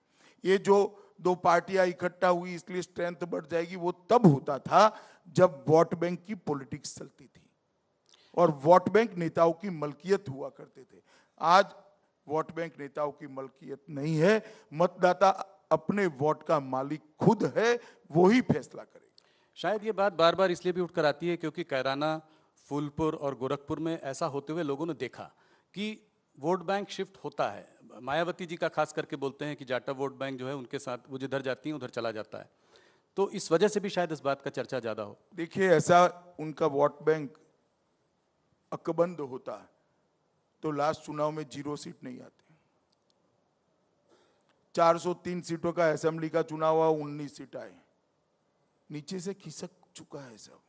ये जो 2 पार्टियां इकट्ठा हुई इसलिए स्ट्रेंथ बढ़ जाएगी, वो तब होता था जब वोट बैंक की पॉलिटिक्स चलती थी और वोट बैंक नेताओं की मलकियत हुआ करते थे। आज वोट बैंक नेताओं की मलकियत नहीं है। मतदाता अपने वोट का मालिक खुद है, वो ही फैसला करेगा। शायद ये बात बार बार इसलिए भी उठकर आती है क्योंकि कैराना, फूलपुर और गोरखपुर में ऐसा होते हुए लोगों ने देखा कि वोट बैंक शिफ्ट होता है। मायावती जी का खास करके बोलते हैं कि जाटा वोट बैंक जो है उनके साथ, वो जिधर जाती हैं उधर चला जाता है। तो इस वजह से भी शायद इस बात का चर्चा ज़्यादा हो। देखिए, ऐसा उनका वोट बैंक अकबंद होता तो लास्ट चुनाव में 0 सीट नहीं आती। 403 सीटों का असेंबली का चुनाव हुआ, 19 सीट आए। नीचे से खिसक चुका है सब।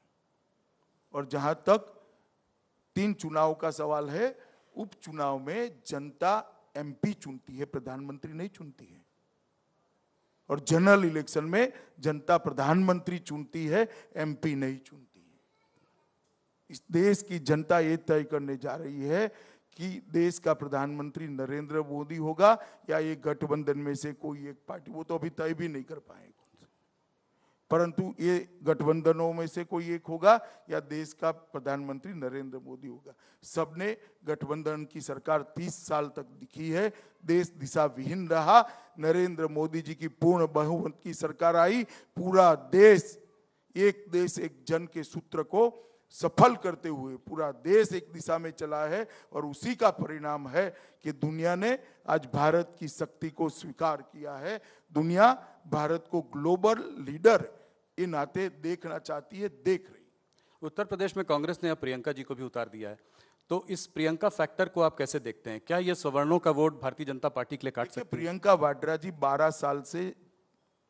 और जहां तक 3 चुनाव का सवाल है, उपचुनाव में जनता एमपी चुनती है, प्रधानमंत्री नहीं चुनती है। और जनरल इलेक्शन में जनता प्रधानमंत्री चुनती है, एमपी नहीं चुनती है। इस देश की जनता ये तय करने जा रही है कि देश का प्रधानमंत्री नरेंद्र मोदी होगा या ये गठबंधन में से कोई एक पार्टी। वो तो अभी तय भी नहीं कर पाएंगे, परंतु ये गठबंधनों में से कोई एक होगा या देश का प्रधानमंत्री नरेंद्र मोदी होगा। सबने गठबंधन की सरकार 30 साल तक दिखी है, देश दिशा विहीन रहा। नरेंद्र मोदी जी की पूर्ण बहुमत की सरकार आई, पूरा देश एक जन के सूत्र को सफल करते हुए पूरा देश एक दिशा में चला है। और उसी का परिणाम है कि दुनिया ने आज भारत की शक्ति को स्वीकार किया है। दुनिया भारत को ग्लोबल लीडर के नाते देखना चाहती है, देख रही। उत्तर प्रदेश में कांग्रेस ने अब प्रियंका जी को भी उतार दिया है, तो इस प्रियंका फैक्टर को आप कैसे देखते हैं? क्या ये सवर्णों का वोट भारतीय जनता पार्टी के लिए काट सकते हैं? प्रियंका वाड्रा जी 12 साल से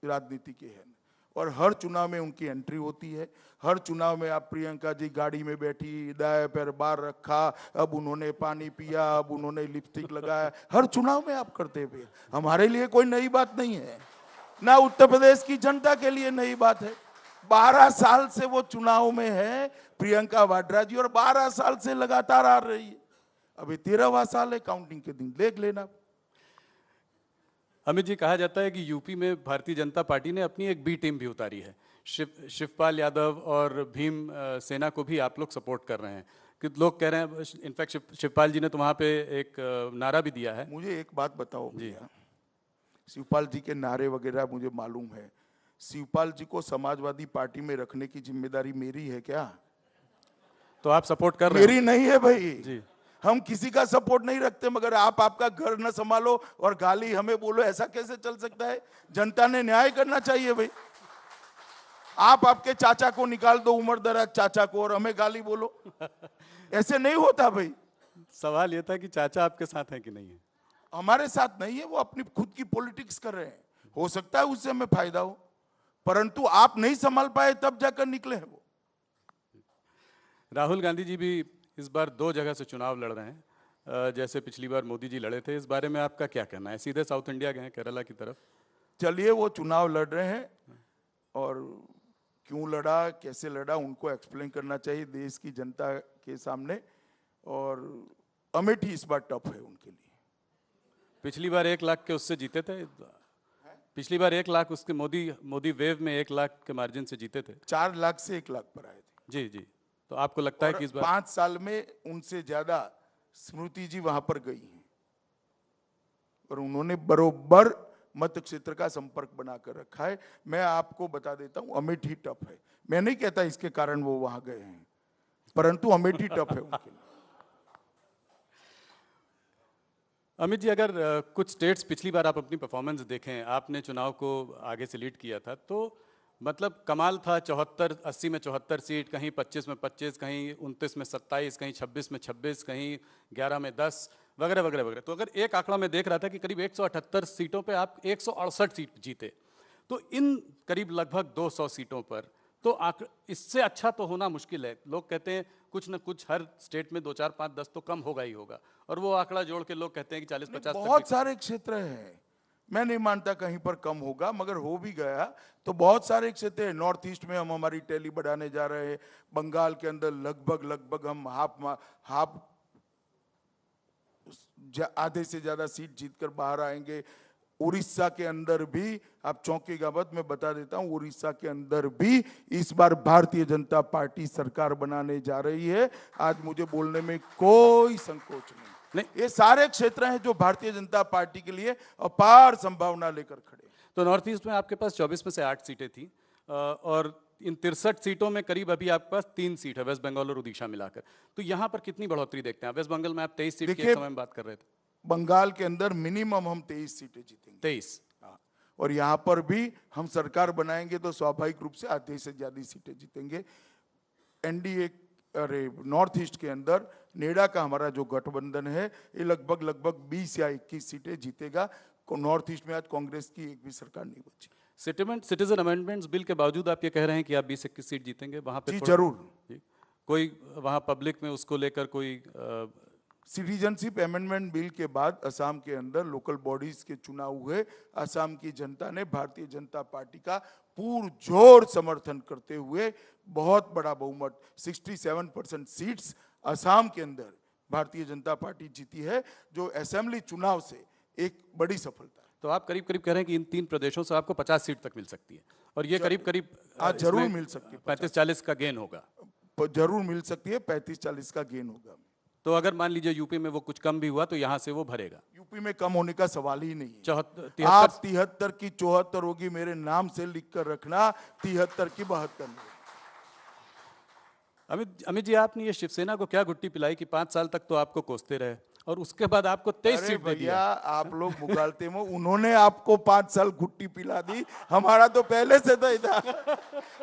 राजनीति के हैं और हर चुनाव में उनकी एंट्री होती है। हर चुनाव में आप प्रियंका जी गाड़ी में बैठी, दाएं पैर बाहर रखा, अब उन्होंने पानी पिया, अब उन्होंने लिपस्टिक लगाया, हर चुनाव में आप करते हुए। हमारे लिए कोई नई बात नहीं है, ना उत्तर प्रदेश की जनता के लिए नई बात है। 12 साल से वो चुनाव में है प्रियंका वाड्रा जी, और 12 साल से लगातार आ रही है। अभी 13वां साल है, काउंटिंग के दिन देख लेना। अमित जी, कहा जाता है कि यूपी में भारतीय जनता पार्टी ने अपनी एक बी टीम भी उतारी है। शिवपाल यादव और भीम सेना को भी आप लोग सपोर्ट कर रहे हैं कि लोग कह रहे हैं, इनफैक्ट शिवपाल जी ने तो वहाँ पे एक नारा भी दिया है। मुझे एक बात बताओ भैया, शिवपाल जी के नारे वगैरह मुझे मालूम है, शिवपाल जी को समाजवादी पार्टी में रखने की जिम्मेदारी मेरी है क्या? तो आप सपोर्ट कर रहे हैं? मेरी नहीं है भाई जी। हम किसी का सपोर्ट नहीं रखते, मगर आप आपका घर न संभालो और गाली हमें बोलो, ऐसा कैसे चल सकता है? जनता ने न्याय करना चाहिए भाई। आप आपके चाचा को निकाल दो, उम्र दराज चाचा को, और हमें गाली बोलो, ऐसे नहीं होता भाई। सवाल ये था कि चाचा आपके साथ हैं कि नहीं है? हमारे साथ नहीं है, वो अपनी खुद की पॉलिटिक्स कर रहे हैं, हो सकता है उससे हमें फायदा हो, परंतु आप नहीं संभाल पाए तब जाकर निकले हैं वो। राहुल गांधी जी भी इस बार 2 जगह से चुनाव लड़ रहे हैं, जैसे पिछली बार मोदी जी लड़े थे। इस बारे में आपका क्या कहना है? सीधे साउथ इंडिया गए हैं, केरला की तरफ। चलिए, वो चुनाव लड़ रहे हैं और क्यों लड़ा, कैसे लड़ा, उनको एक्सप्लेन करना चाहिए देश की जनता के सामने। और अमेठी इस बार टफ है उनके लिए। पिछली बार 1 लाख के उससे जीते थे। पिछली बार 1 लाख उसके मोदी वेव में 1 लाख के मार्जिन से जीते थे। 4 लाख से 1 लाख पर आए थे। जी जी। तो आपको लगता है कि इस बार 5 साल में उनसे ज्यादा स्मृति जी वहां पर गई हैं और उन्होंने बरोबर मत क्षेत्र का संपर्क बनाकर रखा है। मैं आपको बता देता हूं, अमेठी टफ है। मैं नहीं कहता इसके कारण वो वहां गए हैं, परंतु अमेठी टफ है उनके लिए। अमित जी, अगर कुछ स्टेट्स पिछली बार आप अपनी परफॉर्मेंस देखें, आपने चुनाव को आगे से लीड किया था, तो मतलब कमाल था। 80 में 74 सीट, कहीं 25 में 25, कहीं 29 में 27, कहीं 26 में 26, कहीं 11 में 10 वगैरह वगैरह वगैरह। तो अगर एक आंकड़ा मैं देख रहा था कि करीब 178 सीटों पे आप 168 सीट जीते, तो इन करीब लगभग 200 सीटों पर तो इससे अच्छा तो होना मुश्किल है। लोग कहते हैं कुछ न कुछ हर स्टेट में 2, 4, 5, 10 तो कम होगा ही होगा, और वो आंकड़ा जोड़ के लोग कहते हैं कि 40-50 बहुत सारे क्षेत्र हैं, मैं नहीं मानता कहीं पर कम होगा, मगर हो भी गया तो बहुत सारे क्षेत्र हैं। नॉर्थ ईस्ट में हम हमारी टैली बढ़ाने जा रहे हैं। बंगाल के अंदर लगभग हम हाफ आधे से ज्यादा सीट जीतकर बाहर आएंगे। उड़ीसा के अंदर भी, आप चौंकेगा मत, मैं बता देता हूं, उड़ीसा के अंदर भी इस बार भारतीय जनता पार्टी सरकार बनाने जा रही है। आज मुझे बोलने में कोई संकोच नहीं। ये सारे क्षेत्र हैं जो भारतीय जनता पार्टी के लिए अपार संभावना लेकर खड़े। तो नॉर्थ ईस्ट में आपके पास 24 में से 8 सीटें थी, और इन 63 सीटों में करीब अभी आपके पास 3 सीट है, वेस्ट बंगाल और उड़ीसा मिलाकर। तो यहाँ पर कितनी बढ़ोतरी देखते हैं? वेस्ट बंगाल में आप 23 सीट के एक समय में बात कर रहे थे। बंगाल के अंदर मिनिमम हम 23 सीटें जीतेंगे। 23। हाँ, और यहाँ पर भी हम सरकार बनाएंगे तो स्वाभाविक रूप से आधे से ज्यादा सीटें जीतेंगे। एनडीए, अरे नॉर्थ ईस्ट के अंदर नेडा का हमारा जो गठबंधन है, ये लगभग 20 या 21 सीटें जीतेगा। नॉर्थ ईस्ट में आज कांग्रेस की एक भी सरकार नहीं बची। सिटीजन अमेंडमेंट्स बिल के बावजूद आप ये कह रहे हैं कि आप 20-21 सीट जीतेंगे वहाँ पे? जी जरूर। कोई वहाँ पब्लिक में उसको लेकर कोई सिटीजनशिप अमेंडमेंट बिल के बाद असम के अंदर लोकल बॉडीज के चुनाव हुए। असम की जनता ने भारतीय जनता पार्टी का पुरजोर समर्थन करते हुए बहुत बड़ा बहुमत 67% सीट्स असम के अंदर भारतीय जनता पार्टी जीती है, जो असेंबली चुनाव से एक बड़ी सफलता है। तो आप करीब कह रहे हैं कि इन 3 प्रदेशों से आपको 50 सीट तक मिल सकती है, और ये करीब जरूर मिल सकती है। 35-40 का गेन होगा, जरूर मिल सकती है। 35-40 का गेन होगा। तो अगर मान लीजिए यूपी में वो कुछ कम भी हुआ तो यहाँ से वो भरेगा? यूपी में कम होने का सवाल ही नहीं है। 73 आप 73 की 74 होगी, मेरे नाम से लिख कर रखना, 73 की 72 नहीं। अमित जी, आपने ये शिवसेना को क्या गुट्टी पिलाई कि 5 साल तक तो आपको कोसते रहे और उसके बाद आपको 23 सीट दे दिया? आप लोग मुगालते में, उन्होंने आपको 5 साल गुट्टी पिला दी, हमारा तो पहले से था।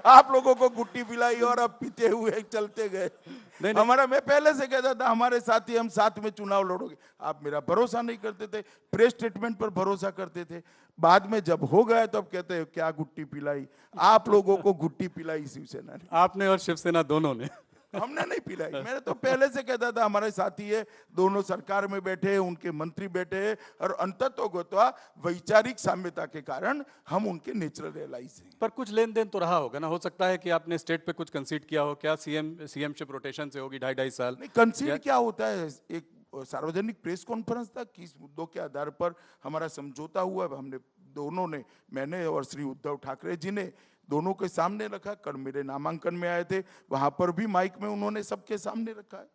आप लोगों को गुट्टी पिलाई और अब पीते हुए चलते गए। हमारा, मैं पहले से कहता था हमारे साथी, हम साथ में चुनाव लड़ोगे। आप मेरा भरोसा नहीं करते थे, प्रेस स्टेटमेंट पर भरोसा करते थे। बाद में जब हो गया तो अब कहते हैं क्या गुट्टी पिलाई। आप लोगों को गुट्टी पिलाई शिवसेना ने। आपने और शिवसेना दोनों ने। हमने नहीं पिलाई। मैंने तो पहले से कहता था हमारे साथी है, दोनों सरकार में बैठे, उनके मंत्री बैठे, और अंततोगत्वा वैचारिक साम्यता के कारण हम उनके नेचुरल एलाइज हैं। पर कुछ लेन देन तो रहा होगा ना? हो सकता है कि आपने स्टेट पे कुछ कंसीड किया हो। क्या सीएमशिप रोटेशन से होगी 2.5 साल? नहीं, कंसीड क्या होता है? एक सार्वजनिक प्रेस कॉन्फ्रेंस था, किस मुद्दों के आधार पर हमारा समझौता हुआ, हमने दोनों ने, मैंने और श्री उद्धव ठाकरे जी ने दोनों के सामने रखा। कल मेरे नामांकन में आए थे, वहां पर भी माइक में उन्होंने सबके सामने रखा है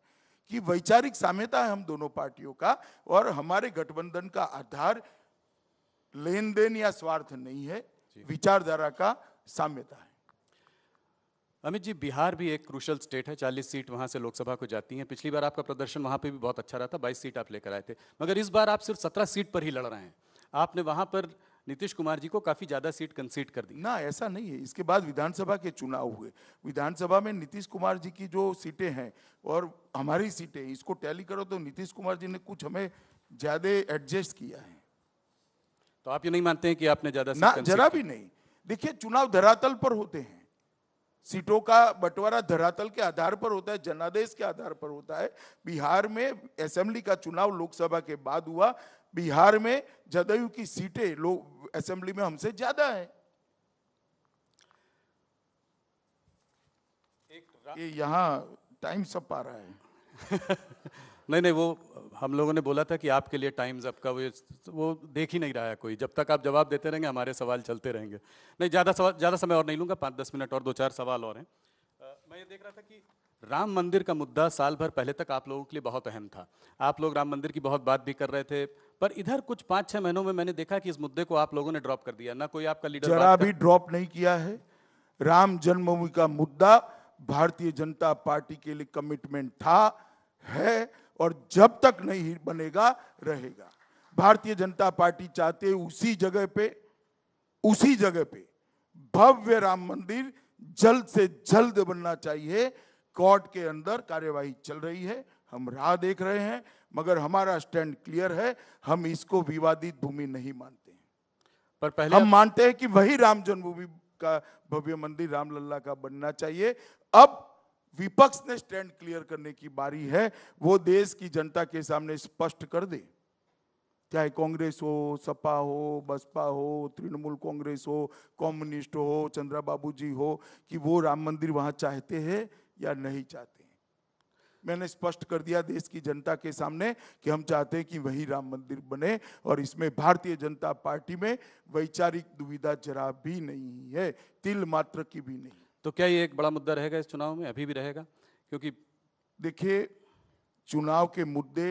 कि वैचारिक साम्यता है हम दोनों पार्टियों का, और हमारे गठबंधन का आधार लेन देन या स्वार्थ नहीं है, विचारधारा का साम्यता है। अमित जी, बिहार भी एक क्रूशल स्टेट है, 40 सीट वहां से लोकसभा को जाती हैं। पिछली बार आपका प्रदर्शन वहां पे भी बहुत अच्छा रहा था, 22 सीट आप लेकर आए थे, मगर इस बार आप सिर्फ 17 सीट पर ही लड़ रहे हैं। आपने वहां पर नीतीश कुमार जी को काफी ज्यादा सीट कंसीड कर दी। ना, ऐसा नहीं है। इसके बाद विधानसभा के चुनाव हुए, विधानसभा में नीतीश कुमार जी की जो सीटें हैं और हमारी सीटें, इसको टैली करो तो नीतीश कुमार जी ने कुछ हमें ज्यादा एडजस्ट किया है। तो आप ये नहीं मानते हैं कि आपने ज्यादा ना, जरा भी नहीं। देखिए, चुनाव धरातल पर होते हैं, सीटों का बंटवारा धरातल के आधार पर होता है, जनादेश के आधार पर होता है। बिहार में असेंबली का चुनाव लोकसभा के बाद हुआ, बिहार में जदयू की सीटें लोग असेंबली में हमसे ज्यादा है। ये यहाँ टाइम सब आ रहा है। नहीं, वो हम लोगों ने बोला था कि आपके लिए टाइम्स अप का वो देख ही नहीं रहा है कोई। जब तक आप जवाब देते रहेंगे हमारे सवाल चलते रहेंगे। नहीं, ज़्यादा समय और नहीं लूँगा, 5-10 मिनट और 2-4 सवाल और हैं। मैं ये देख रहा था कि राम मंदिर का मुद्दा साल भर पहले तक आप लोगों के लिए बहुत अहम था। आप लोग राम मंदिर की बहुत बात भी कर रहे थे, पर इधर कुछ 5-6 महीनों में मैंने देखा कि इस मुद्दे को आप लोगों ने ड्रॉप कर दिया। ना कोई आपका लीडर जरा भी ड्रॉप नहीं किया है। राम जन्मभूमि का मुद्दा भारतीय जनता पार्टी के लिए कमिटमेंट था, है, और जब तक नहीं बनेगा रहेगा। भारतीय जनता पार्टी चाहते उसी जगह पे भव्य राम मंदिर जल्द से जल्द बनना चाहिए। कोर्ट के अंदर कार्यवाही चल रही है, हम राह देख रहे हैं, मगर हमारा स्टैंड क्लियर है, हम इसको विवादित भूमि नहीं मानते हैं। पर पहले हम मानते हैं कि वही राम जन्मभूमि का भव्य मंदिर रामलला का बनना चाहिए। अब विपक्ष ने स्टैंड क्लियर करने की बारी है, वो देश की जनता के सामने स्पष्ट कर दे, चाहे कांग्रेस हो, सपा हो, बसपा हो, तृणमूल कांग्रेस हो, कम्युनिस्ट हो, चंद्रा बाबू जी हो, कि वो राम मंदिर वहां चाहते हैं या नहीं चाहते हैं। मैंने स्पष्ट कर दिया देश की जनता के सामने कि हम चाहते हैं कि वही राम मंदिर बने, और इसमें भारतीय जनता पार्टी में वैचारिक दुविधा जरा भी नहीं है, तिल मात्र की भी नहीं। तो क्या ये एक बड़ा मुद्दा रहेगा इस चुनाव में, अभी भी रहेगा? क्योंकि देखिए, चुनाव के मुद्दे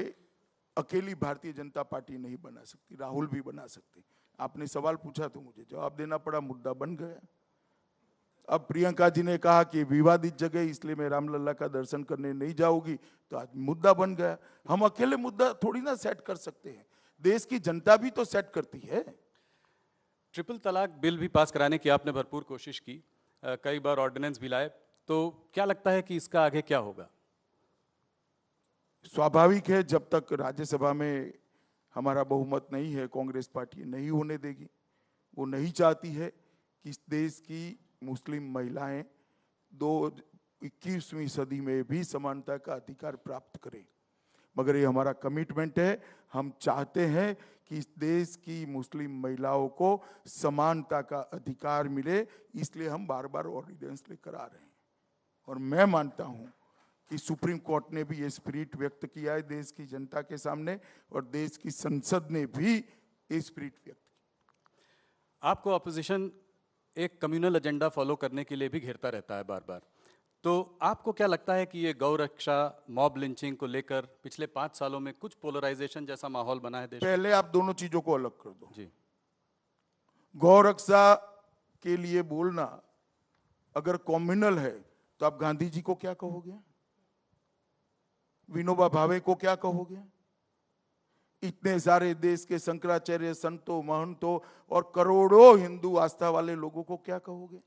अकेली भारतीय जनता पार्टी नहीं बना सकती, राहुल भी बना सकते। आपने सवाल पूछा तो मुझे जवाब देना पड़ा, मुद्दा बन गया। अब प्रियंका जी ने कहा कि विवादित जगह इसलिए मैं रामलला का दर्शन करने नहीं जाऊंगी, तो आज मुद्दा बन गया। हम अकेले मुद्दा थोड़ी ना सेट कर सकते हैं, देश की जनता भी तो सेट करती है। ट्रिपल तलाक बिल भी पास कराने की आपने भरपूर कोशिश की, कई बार ऑर्डिनेंस भी लाए, तो क्या लगता है कि इसका आगे क्या होगा? स्वाभाविक है, जब तक राज्यसभा में हमारा बहुमत नहीं है, कांग्रेस पार्टी नहीं होने देगी। वो नहीं चाहती है कि इस देश की मुस्लिम महिलाएं 21वीं सदी में भी समानता का अधिकार प्राप्त करें। मगर ये हमारा कमिटमेंट है, हम चाहते हैं कि इस देश की मुस्लिम महिलाओं को समानता का अधिकार मिले, इसलिए हम बार बार ऑर्डिनेंस लेकर आ रहे हैं। और मैं मानता हूं कि सुप्रीम कोर्ट ने भी ये स्पिरिट व्यक्त किया है देश की जनता के सामने, और देश की संसद ने भी ये स्पिरिट व्यक्त किया। आपको अपोजिशन एक कम्युनल एजेंडा फॉलो करने के लिए भी घेरता रहता है बार बार, तो आपको क्या लगता है कि ये गौ रक्षा, मॉब लिंचिंग को लेकर पिछले 5 सालों में कुछ पोलराइजेशन जैसा माहौल बना है देश में? पहले आप दोनों चीजों को अलग कर दो। जी, गौ रक्षा के लिए बोलना अगर कम्युनल है, तो आप गांधी जी को क्या कहोगे, विनोबा भावे को क्या कहोगे, इतने सारे देश के शंकराचार्य संतों, महंतों और करोड़ों हिंदू आस्था वाले लोगों को क्या कहोगे?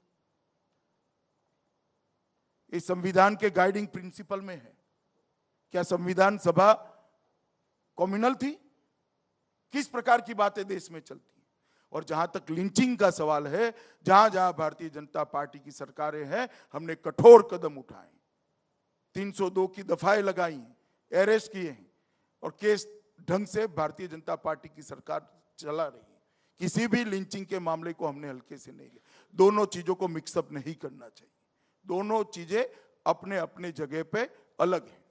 इस संविधान के गाइडिंग प्रिंसिपल में है। क्या संविधान सभा कम्युनल थी? किस प्रकार की बातें देश में चलती? और जहां तक लिंचिंग का सवाल है, जहां जहां भारतीय जनता पार्टी की सरकारें हैं, हमने कठोर कदम उठाए, 302 की दफाएं लगाई, अरेस्ट किए हैं, और केस ढंग से भारतीय जनता पार्टी की सरकार चला रही है। किसी भी लिंचिंग के मामले को हमने हल्के से नहीं लिया। दोनों चीजों को मिक्सअप नहीं करना चाहिए, दोनों चीजें अपने अपने जगह पे अलग हैं।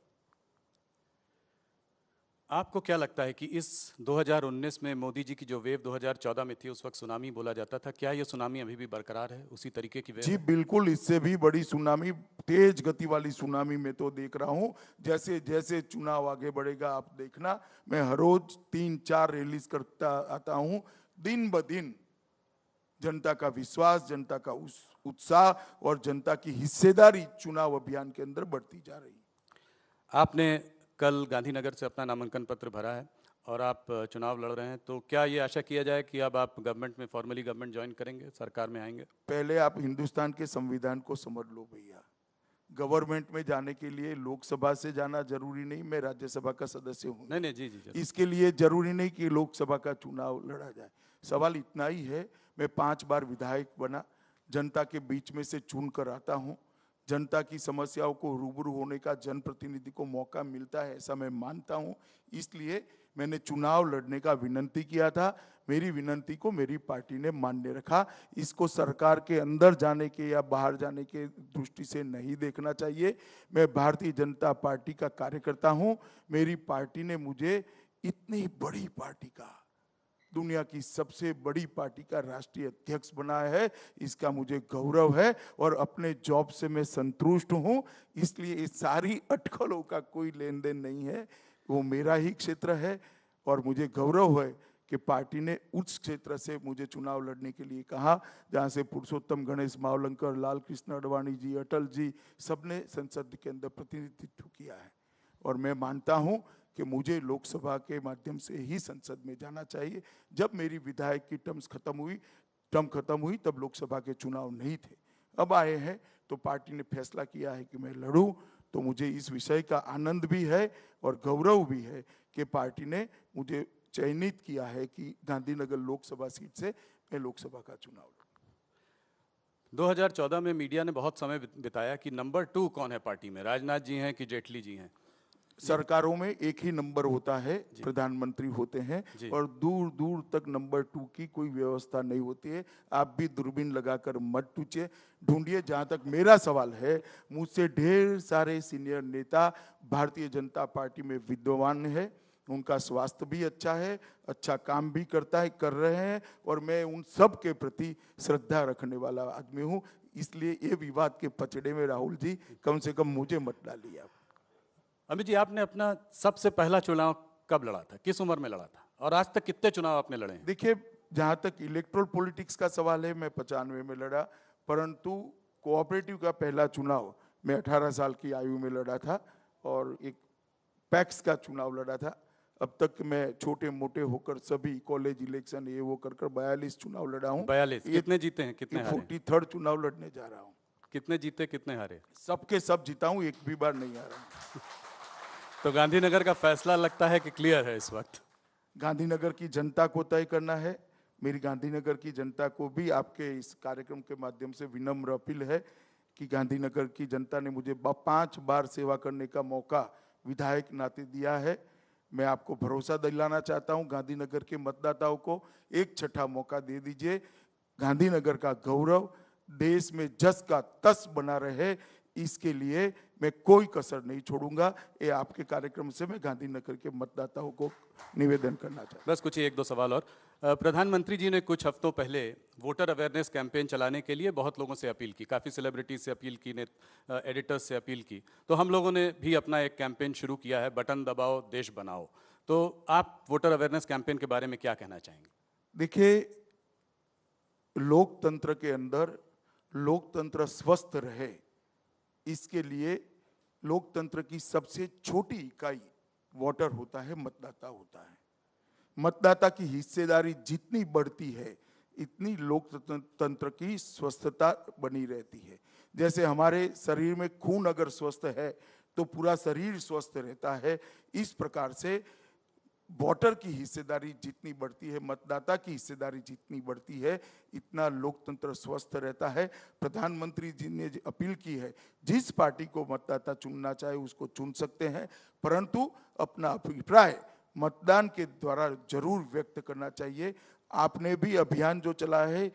आपको क्या लगता है कि इस 2019 में मोदी जी की जो वेव 2014 में थी, उस वक्त सुनामी बोला जाता था, क्या ये सुनामी अभी भी बरकरार है, उसी तरीके की वेव जी है? बिल्कुल, इससे भी बड़ी सुनामी, तेज गति वाली सुनामी में तो देख रहा हूं। जैसे जैसे चुनाव आगे बढ़ेगा आप देखना, मैं हर रोज 3-4 रिलीज करता आता हूं। दिन ब दिन जनता का विश्वास, जनता का उत्साह और जनता की हिस्सेदारी चुनाव अभियान के अंदर बढ़ती जा रही है। आपने कल गांधीनगर से अपना नामांकन पत्र भरा है और आप चुनाव लड़ रहे हैं, तो क्या ये आशा किया जाए कि अब आप गवर्नमेंट में फॉर्मली गवर्नमेंट ज्वाइन करेंगे, सरकार में आएंगे? पहले आप हिंदुस्तान के संविधान को समझ लो भैया। गवर्नमेंट में जाने के लिए लोकसभा से जाना जरूरी नहीं, मैं राज्यसभा का सदस्य हूँ। नहीं नहीं, जी जी जरूर। इसके लिए जरूरी नहीं कि लोकसभा का चुनाव लड़ा जाए। सवाल इतना ही है, मैं 5 बार विधायक बना, जनता के बीच में से चुन कर आता हूँ। जनता की समस्याओं को रूबरू होने का जनप्रतिनिधि को मौका मिलता है, ऐसा मैं मानता हूँ। इसलिए मैंने चुनाव लड़ने का विनंती किया था। मेरी विनंती को मेरी पार्टी ने मान्य रखा। इसको सरकार के अंदर जाने के या बाहर जाने के दृष्टि से नहीं देखना चाहिए। मैं भारतीय जनता पार्टी का कार्यकर्ता हूँ। मेरी पार्टी ने मुझे इतनी बड़ी पार्टी का, दुनिया की सबसे बड़ी पार्टी का राष्ट्रीय अध्यक्ष बनाया है, इसका मुझे गौरव है और अपने जॉब से मैं संतुष्ट हूं। इसलिए इस सारी अटकलों का कोई लेन देन नहीं है, वो मेरा ही क्षेत्र है और मुझे गौरव है कि पार्टी ने उस क्षेत्र से मुझे चुनाव लड़ने के लिए कहा, जहां से पुरुषोत्तम गणेश मावलंकर, लाल कृष्ण आडवाणी जी, अटल जी, सबने संसद के अंदर प्रतिनिधित्व किया है। और मैं मानता हूं कि मुझे लोकसभा के माध्यम से ही संसद में जाना चाहिए। जब मेरी विधायक की टर्म खत्म हुई तब लोकसभा के चुनाव नहीं थे। अब आए हैं तो पार्टी ने फैसला किया है कि मैं लड़ूं, तो मुझे इस विषय का आनंद भी है और गौरव भी है कि पार्टी ने मुझे चयनित किया है कि गांधीनगर लोकसभा सीट से मैं लोकसभा का चुनाव लड़ूं। 2014 में मीडिया ने बहुत समय बिताया कि नंबर 2 कौन है पार्टी में, राजनाथ जी हैं कि जेटली जी हैं? सरकारों में एक ही नंबर होता है, प्रधानमंत्री होते हैं और दूर दूर तक नंबर 2 की कोई व्यवस्था नहीं होती है। आप भी दूरबीन लगाकर मत ढूंढिए। जहां तक मेरा सवाल है, मुझसे ढेर सारे सीनियर नेता भारतीय जनता पार्टी में विद्यमान है, उनका स्वास्थ्य भी अच्छा है, अच्छा काम भी कर रहे हैं और मैं उन सब के प्रति श्रद्धा रखने वाला आदमी हूँ। इसलिए ये विवाद के पचड़े में राहुल जी कम से कम मुझे मत डालिए आप। अमित जी, आपने अपना सबसे पहला चुनाव कब लड़ा था, किस उम्र में लड़ा था और आज तक कितने चुनाव आपने लड़े हैं? देखिए, जहां तक इलेक्ट्रोल पॉलिटिक्स का सवाल है, मैं 95 में लड़ा, परंतु कोऑपरेटिव का पहला चुनाव मैं 18 साल की आयु में लड़ा था और एक पैक्स का चुनाव लड़ा था। अब तक मैं छोटे मोटे होकर सभी कॉलेज इलेक्शन ये वो कर 42 चुनाव लड़ा हूँ। 42 कितने जीते हैं, कितने हारे? 43rd चुनाव लड़ने जा रहा हूँ। कितने जीते कितने हारे? सबके सब जीता हूँ, एक भी बार नहीं हारा। तो गांधीनगर का फैसला लगता है कि क्लियर है इस वक्त? गांधीनगर की जनता को तय करना है। मेरी गांधीनगर की जनता को भी आपके इस कार्यक्रम के माध्यम से विनम्र अपील है कि गांधीनगर की जनता ने मुझे 5 बार सेवा करने का मौका विधायक नाते दिया है। मैं आपको भरोसा दिलाना चाहता हूं, गांधीनगर के मतदाताओं को एक छठा मौका दे दीजिए। गांधीनगर का गौरव देश में जस का तस बना रहे, इसके लिए मैं कोई कसर नहीं छोड़ूंगा। ये आपके कार्यक्रम से मैं गांधीनगर के मतदाताओं को निवेदन करना चाहता हूं। बस कुछ एक दो सवाल और। प्रधानमंत्री जी ने कुछ हफ्तों पहले वोटर अवेयरनेस कैंपेन चलाने के लिए बहुत लोगों से अपील की, काफ़ी सेलिब्रिटीज से अपील की, ने एडिटर्स से अपील की। तो हम लोगों ने भी अपना एक कैंपेन शुरू किया है, बटन दबाओ देश बनाओ। तो आप वोटर अवेयरनेस कैंपेन के बारे में क्या कहना चाहेंगे? देखिए, लोकतंत्र के अंदर लोकतंत्र स्वस्थ रहे, इसके लिए लोकतंत्र की सबसे छोटी इकाई वोटर होता है, मतदाता होता है। मतदाता की हिस्सेदारी जितनी बढ़ती है, इतनी लोकतंत्र की स्वस्थता बनी रहती है। जैसे हमारे शरीर में खून अगर स्वस्थ है तो पूरा शरीर स्वस्थ रहता है। इस प्रकार से वोटर की हिस्सेदारी जितनी बढ़ती है, मतदाता की हिस्सेदारी जितनी बढ़ती है, इतना लोकतंत्र स्वस्थ रहता है। प्रधानमंत्री जी ने अपील की है, जिस पार्टी को मतदाता चुनना चाहे उसको चुन सकते हैं, परंतु अपना अभिप्राय मतदान के द्वारा जरूर व्यक्त करना चाहिए। आपने भी अभियान जो चला है,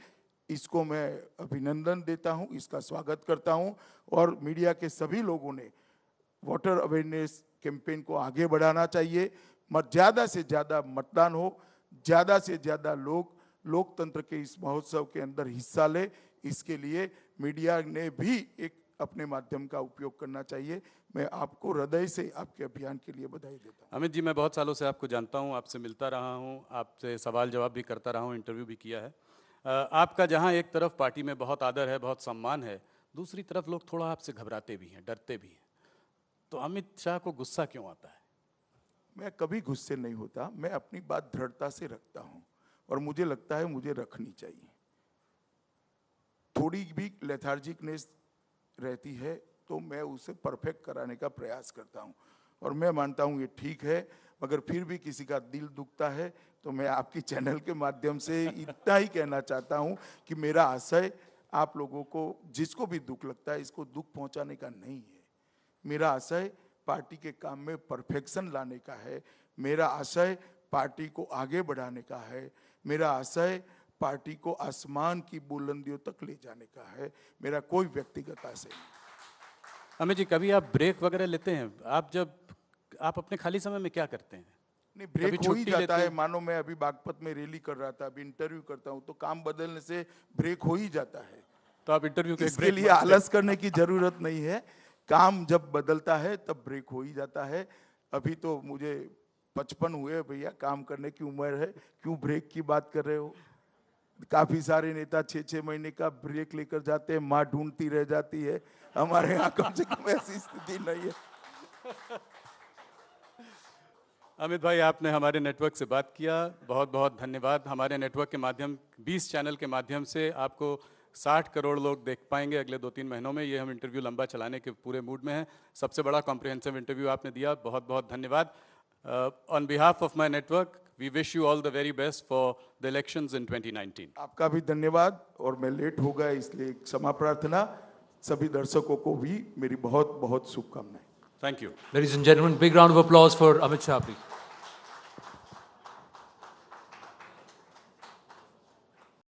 इसको मैं अभिनंदन देता हूं, इसका स्वागत करता हूं और मीडिया के सभी लोगों ने वोटर अवेयरनेस कैंपेन को आगे बढ़ाना चाहिए। ज़्यादा से ज़्यादा मतदान हो, ज़्यादा से ज़्यादा लोग लोकतंत्र के इस महोत्सव के अंदर हिस्सा ले। इसके लिए मीडिया ने भी एक अपने माध्यम का उपयोग करना चाहिए। मैं आपको हृदय से आपके अभियान के लिए बधाई देता हूँ। अमित जी, मैं बहुत सालों से आपको जानता हूँ, आपसे मिलता रहा हूँ, आपसे सवाल जवाब भी करता रहा हूँ, इंटरव्यू भी किया है। आपका जहाँ एक तरफ पार्टी में बहुत आदर है, बहुत सम्मान है, दूसरी तरफ लोग थोड़ा आपसे घबराते भी हैं, डरते भी हैं। तो अमित शाह को गुस्सा क्यों आता है? मैं कभी गुस्से नहीं होता, मैं अपनी बात दृढ़ता से रखता हूँ और मुझे लगता है मुझे रखनी चाहिए। थोड़ी भी लेथार्जिकनेस रहती है तो मैं उसे परफेक्ट कराने का प्रयास करता हूँ और मैं मानता हूँ ये ठीक है। मगर फिर भी किसी का दिल दुखता है तो मैं आपकी चैनल के माध्यम से इतना ही कहना चाहता हूँ कि मेरा आशय आप लोगों को, जिसको भी दुख लगता है, इसको दुख पहुँचाने का नहीं है। मेरा आशय पार्टी के काम में परफेक्शन लाने का है। मेरा आशय पार्टी को आगे बढ़ाने का है। मेरा आशय पार्टी को आसमान की बुलंदियों तक ले जाने का है। मेरा कोई व्यक्तिगत आशय नहीं। अमित जी, कभी आप ब्रेक वगैरह लेते हैं? आप अपने खाली समय में क्या करते हैं? नहीं, ब्रेक हो ही जाता है। मानो मैं अभी बागपत में रैली कर रहा था, अभी इंटरव्यू करता हूँ, तो काम बदलने से ब्रेक हो ही जाता है। तो आप इंटरव्यू के इसके लिए आलस करने की जरूरत नहीं है। काम जब बदलता है तब ब्रेक हो ही जाता है। अभी तो मुझे 55 हुए भैया, काम करने की उम्र है, क्यों ब्रेक की बात कर रहे हो? काफी सारे नेता 6-6 महीने का ब्रेक लेकर जाते हैं, माँ ढूंढती रह जाती है। हमारे यहाँ कम से कम ऐसी स्थिति नहीं है। अमित भाई, आपने हमारे नेटवर्क से बात किया, बहुत बहुत धन्यवाद। हमारे नेटवर्क के माध्यम 20 चैनल के माध्यम से आपको 60 करोड़ लोग देख पाएंगे अगले 2-3 महीनों में। ये हम इंटरव्यू लंबा चलाने के पूरे मूड में हैं। सबसे बड़ा कॉम्प्रिहेंसिव इंटरव्यू आपने दिया, बहुत बहुत धन्यवाद। On behalf of my network, we wish you all the very best for the elections in 2019। आपका भी धन्यवाद। और मैं लेट हो गया इसलिए क्षमा प्रार्थना। सभी दर्शकों को भी मेरी बहुत बहुत शुभकामनाएं। Thank you. Ladies and gentlemen, big round of applause for Amit Shah, please.